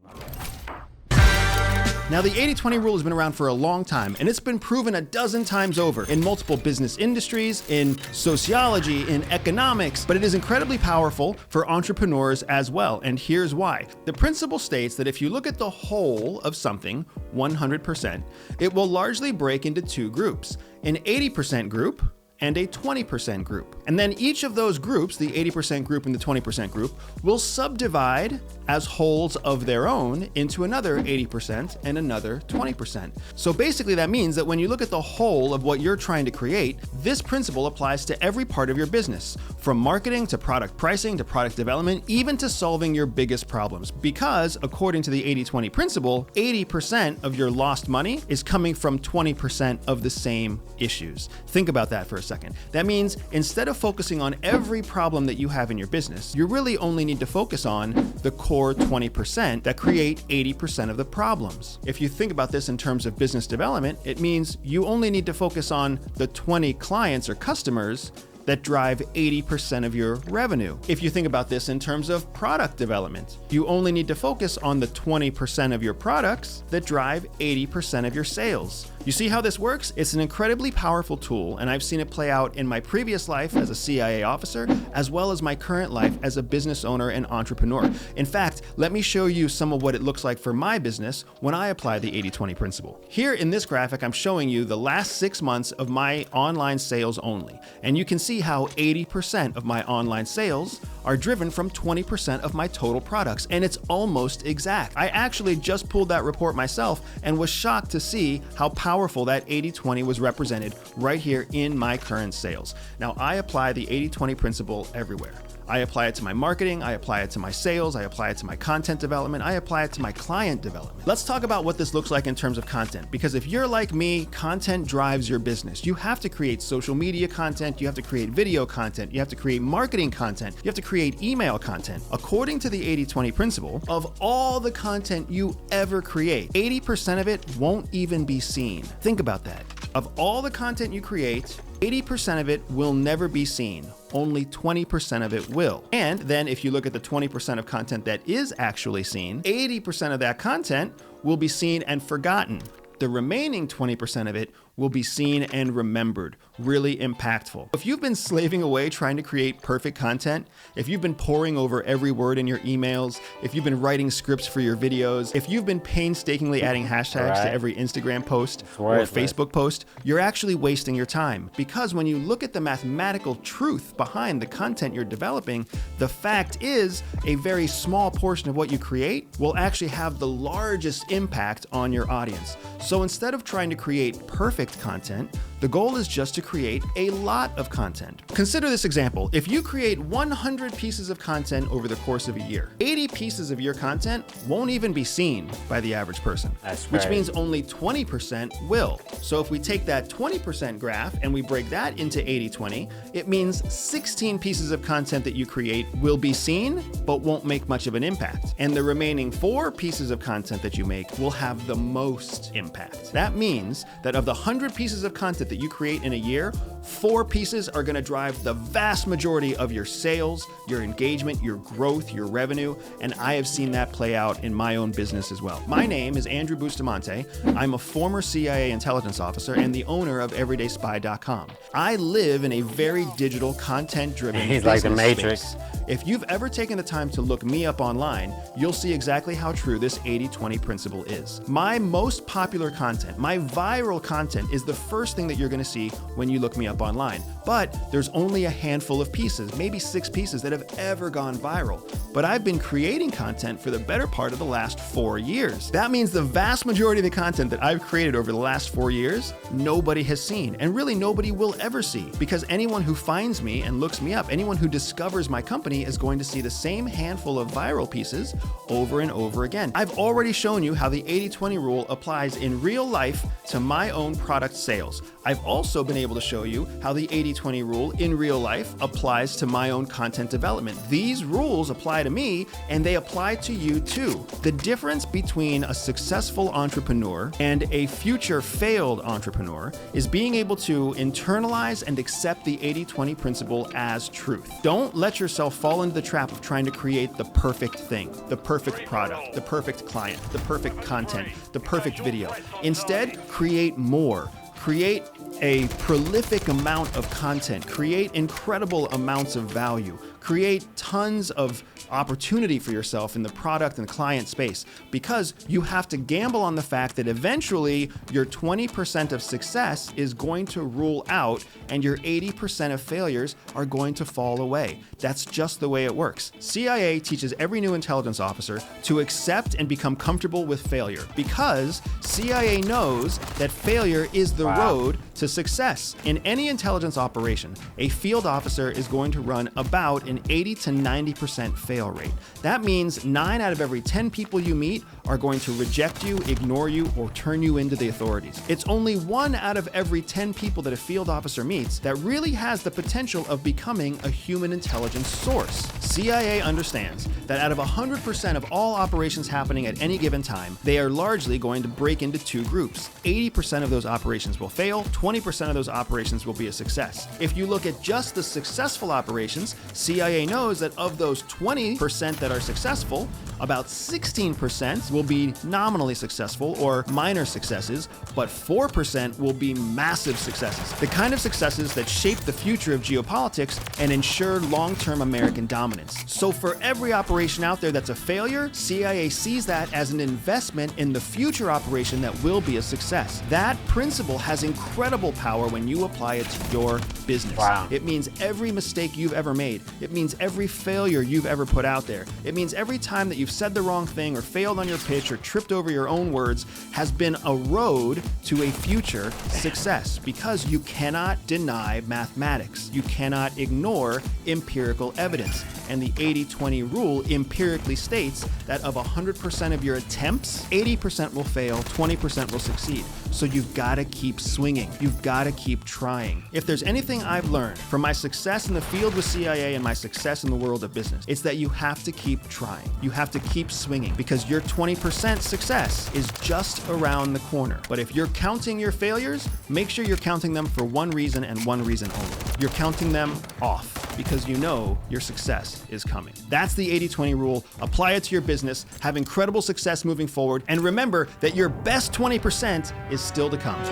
Now, the 80-20 rule has been around for a long time, and it's been proven a dozen times over in multiple business industries, in sociology, in economics, but it is incredibly powerful for entrepreneurs as well, and here's why. The principle states that if you look at the whole of something, 100%, it will largely break into two groups, an 80% group and a 20% group. And then each of those groups, the 80% group and the 20% group, will subdivide as wholes of their own into another 80% and another 20%. So basically that means that when you look at the whole of what you're trying to create, this principle applies to every part of your business, from marketing to product pricing to product development, even to solving your biggest problems. Because according to the 80-20 principle, 80% of your lost money is coming from 20% of the same issues. Think about that for a second. That means instead of focusing on every problem that you have in your business, you really only need to focus on the core 20% that create 80% of the problems. If you think about this in terms of business development, it means you only need to focus on the 20 clients or customers that drive 80% of your revenue. If you think about this in terms of product development, you only need to focus on the 20% of your products that drive 80% of your sales. You see how this works? It's an incredibly powerful tool, and I've seen it play out in my previous life as a CIA officer, as well as my current life as a business owner and entrepreneur. In fact, let me show you some of what it looks like for my business when I apply the 80-20 principle. Here in this graphic, I'm showing you the last 6 months of my online sales only, and you can see how 80% of my online sales are driven from 20% of my total products, and it's almost exact. I actually just pulled that report myself and was shocked to see how powerful that 80-20 was represented right here in my current sales. Now, I apply the 80-20 principle everywhere. I apply it to my marketing, I apply it to my sales, I apply it to my content development, I apply it to my client development. Let's talk about what this looks like in terms of content, because if you're like me, content drives your business. You have to create social media content, you have to create video content, you have to create marketing content, you have to create email content. According to the 80-20 principle, of all the content you ever create, 80% of it won't even be seen. Think about that. Of all the content you create, 80% of it will never be seen. Only 20% of it will. And then if you look at the 20% of content that is actually seen, 80% of that content will be seen and forgotten. The remaining 20% of it will be seen and remembered, really impactful. If you've been slaving away trying to create perfect content, if you've been poring over every word in your emails, if you've been writing scripts for your videos, if you've been painstakingly adding hashtags to every Instagram post or Facebook post, you're actually wasting your time. Because when you look at the mathematical truth behind the content you're developing, the fact is a very small portion of what you create will actually have the largest impact on your audience. So instead of trying to create perfect content, the goal is just to create a lot of content. Consider this example. If you create 100 pieces of content over the course of a year, 80 pieces of your content won't even be seen by the average person, which means only 20% will. So if we take that 20% graph and we break that into 80-20, it means 16 pieces of content that you create will be seen, but won't make much of an impact. And the remaining 4 pieces of content that you make will have the most impact. That means that of the 100 pieces of content that you create in a year, 4 pieces are going to drive the vast majority of your sales, your engagement, your growth, your revenue, and I have seen that play out in my own business as well. My name is Andrew Bustamante. I'm a former CIA intelligence officer and the owner of EverydaySpy.com. I live in a very digital, content-driven business like the Matrix. space. If you've ever taken the time to look me up online, you'll see exactly how true this 80-20 principle is. My most popular content, my viral content, is the first thing that you're going to see when you look me up online. But there's only a handful of pieces, maybe 6 pieces that have ever gone viral. But I've been creating content for the better part of the last 4 years. That means the vast majority of the content that I've created over the last 4 years, nobody has seen, and really nobody will ever see, because anyone who finds me and looks me up, anyone who discovers my company company is going to see the same handful of viral pieces over and over again. I've already shown you how the 80-20 rule applies in real life to my own product sales. I've also been able to show you how the 80-20 rule in real life applies to my own content development. These rules apply to me, and they apply to you too. The difference between a successful entrepreneur and a future failed entrepreneur is being able to internalize and accept the 80-20 principle as truth. Don't let yourself fall into the trap of trying to create the perfect thing, the perfect product, the perfect client, the perfect content, the perfect video. Instead, create more. Create a prolific amount of content, create incredible amounts of value, create tons of opportunity for yourself in the product and client space, because you have to gamble on the fact that eventually your 20% of success is going to rule out and your 80% of failures are going to fall away. That's just the way it works. CIA teaches every new intelligence officer to accept and become comfortable with failure, because CIA knows that failure is the road to success. In any intelligence operation, a field officer is going to run about an 80 to 90% fail rate. That means 9 out of every 10 people you meet are going to reject you, ignore you, or turn you into the authorities. It's only 1 out of every 10 people that a field officer meets that really has the potential of becoming a human intelligence source. CIA understands that out of 100% of all operations happening at any given time, they are largely going to break into 2 groups. 80% of those operations will fail, 20% of those operations will be a success. If you look at just the successful operations, CIA knows that of those 20% that are successful, about 16% will be nominally successful or minor successes, but 4% will be massive successes. The kind of successes that shape the future of geopolitics and ensure long-term American dominance. So for every operation out there that's a failure, CIA sees that as an investment in the future operation that will be a success. That principle has incredible power when you apply it to your business. Wow. It means every mistake you've ever made. It means every failure you've ever put out there. It means every time that you've said the wrong thing or failed on your pitch or tripped over your own words has been a road to a future success, because you cannot deny mathematics. You cannot ignore empirical evidence. And the 80-20 rule empirically states that of 100% of your attempts, 80% will fail, 20% will succeed. So you've got to keep swinging. You've got to keep trying. If there's anything I've learned from my success in the field with CIA and my success in the world of business, it's that you have to keep trying. You have to keep swinging, because your 20% success is just around the corner. But if you're counting your failures, make sure you're counting them for one reason and one reason only. You're counting them off, because you know your success is coming. That's the 80-20 rule. Apply it to your business, have incredible success moving forward, and remember that your best 20% is still to come.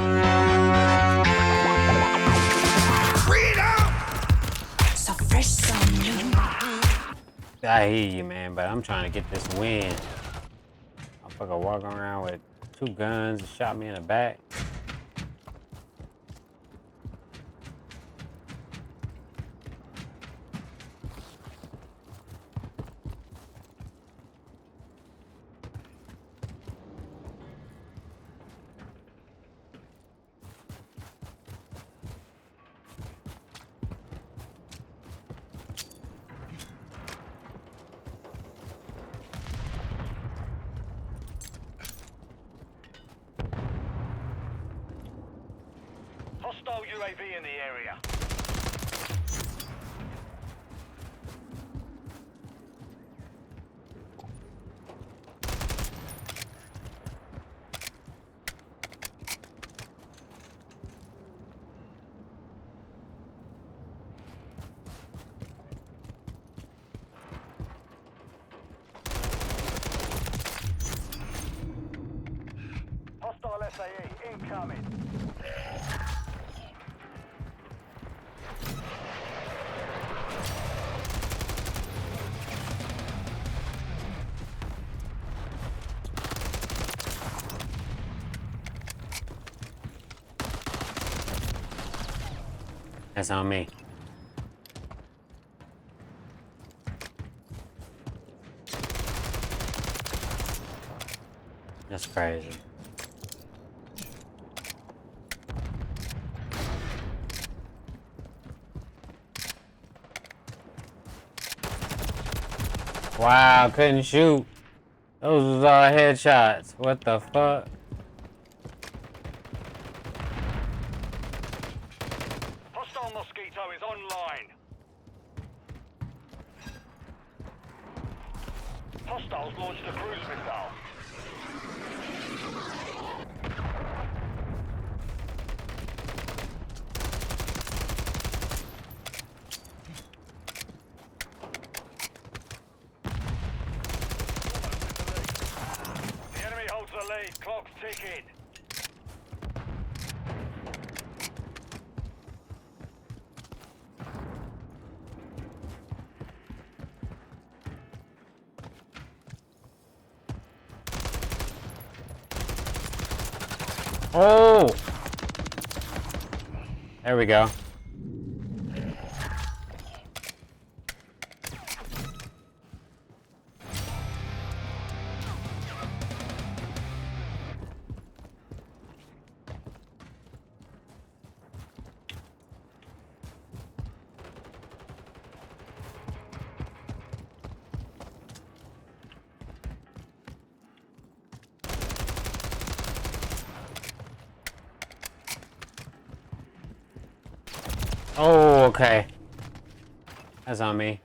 So fresh, so new. I hear you, man, but I'm trying to get this win. I'm fucking walking around with 2 guns and shot me in the back. Hostile UAV in the area. Hostile SAE incoming. That's on me. That's crazy. Wow, couldn't shoot. Those was all headshots. What the fuck? Hostile Mosquito is online. Hostiles launched a cruise missile. The enemy holds the lead. Clock's ticking. Oh! There we go. Oh, okay. That's on me.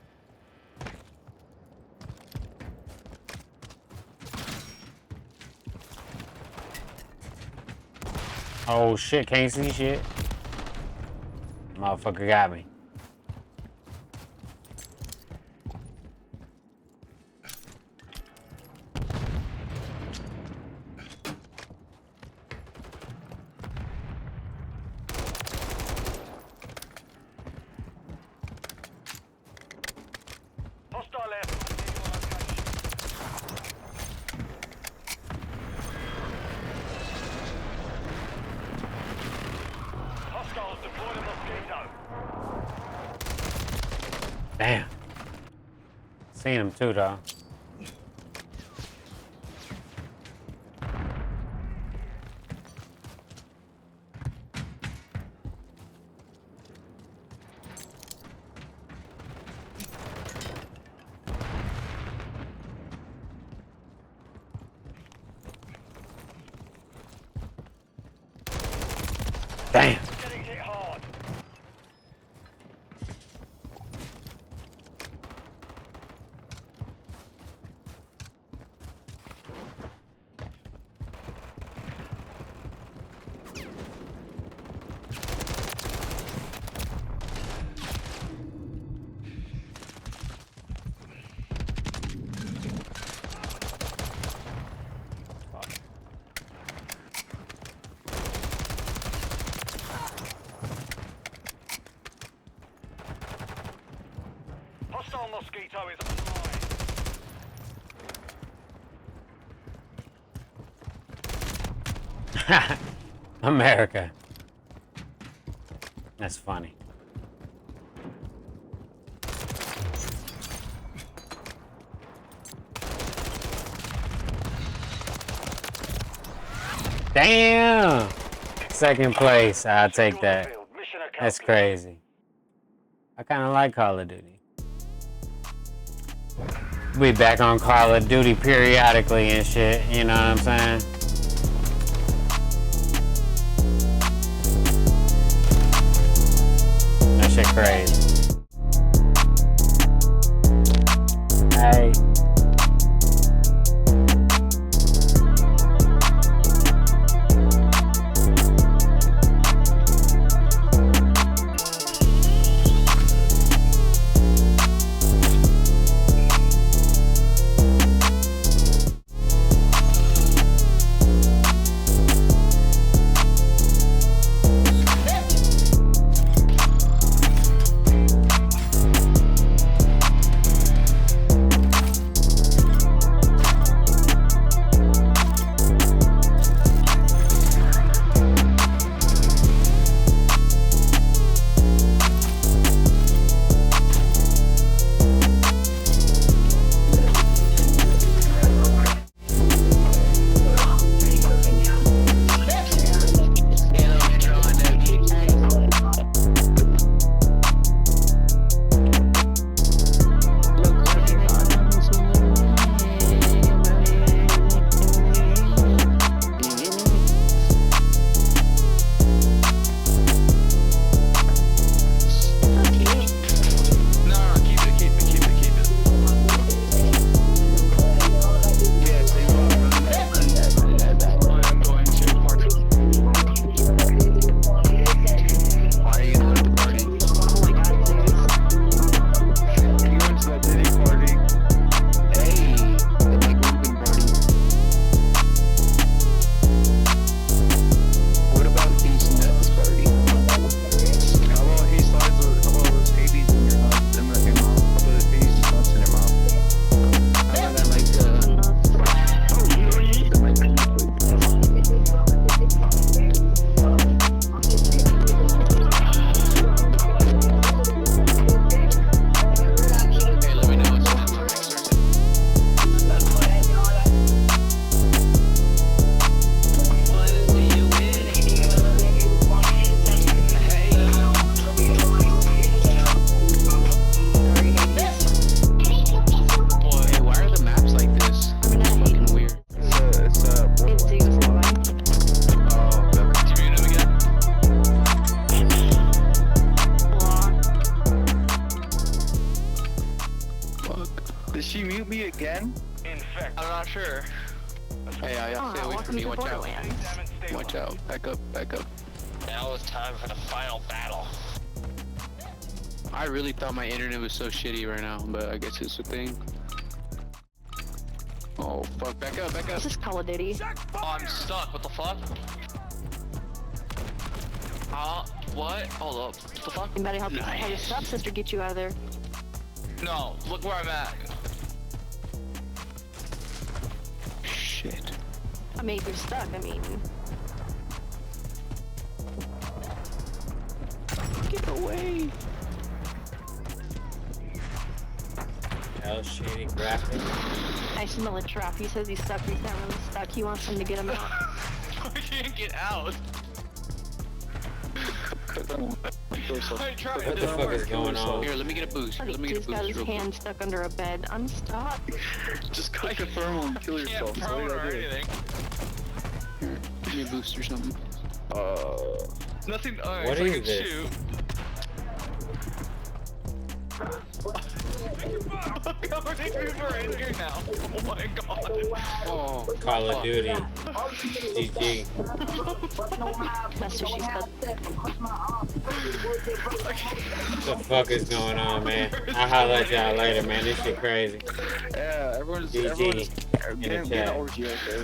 Oh shit, can't see shit. Motherfucker got me. Hostile airstrike near your location. Hostiles deploy the Mosquito. Damn. Seen him too, though. Damn. Getting hit hard. Hostile Mosquito is online. America. That's funny. Damn! Second place. I'll take that. That's crazy. I kind of like Call of Duty. We back on Call of Duty periodically and shit, you know what I'm saying? That shit crazy. Hey. not sure. Hey, y'all stay away from me. Watch out. Watch out. Back up. Now it's time for the final battle. I really thought my internet was so shitty right now, but I guess it's a thing. Oh, fuck. Back up. This is Call of Duty. Oh, I'm stuck. What the fuck? What? Hold up. What the fuck? Anybody help your stepsister get you out of there? No, look where I'm at. Shit. I mean, if you're stuck, I mean... Get away. Hell shitty graphic. I smell a trap. He says he's stuck. He's not really stuck. He wants him to get him out. I can't get out. What the fuck is going on? Here, let me get a boost. He's got his hand stuck under a bed. Unstuck. Just click a thermal and kill yourself. Can't prone or anything. Here, give me a boost or something. Nothing. Alright, What so I is can this? shoot. How many people are in here now? Oh my god. Oh, Call of Duty. GG. That's what she said. What the fuck is going on, man? I'll holler at y'all later, man. This shit crazy. yeah, everyone's GG. In the chat. orgy right there.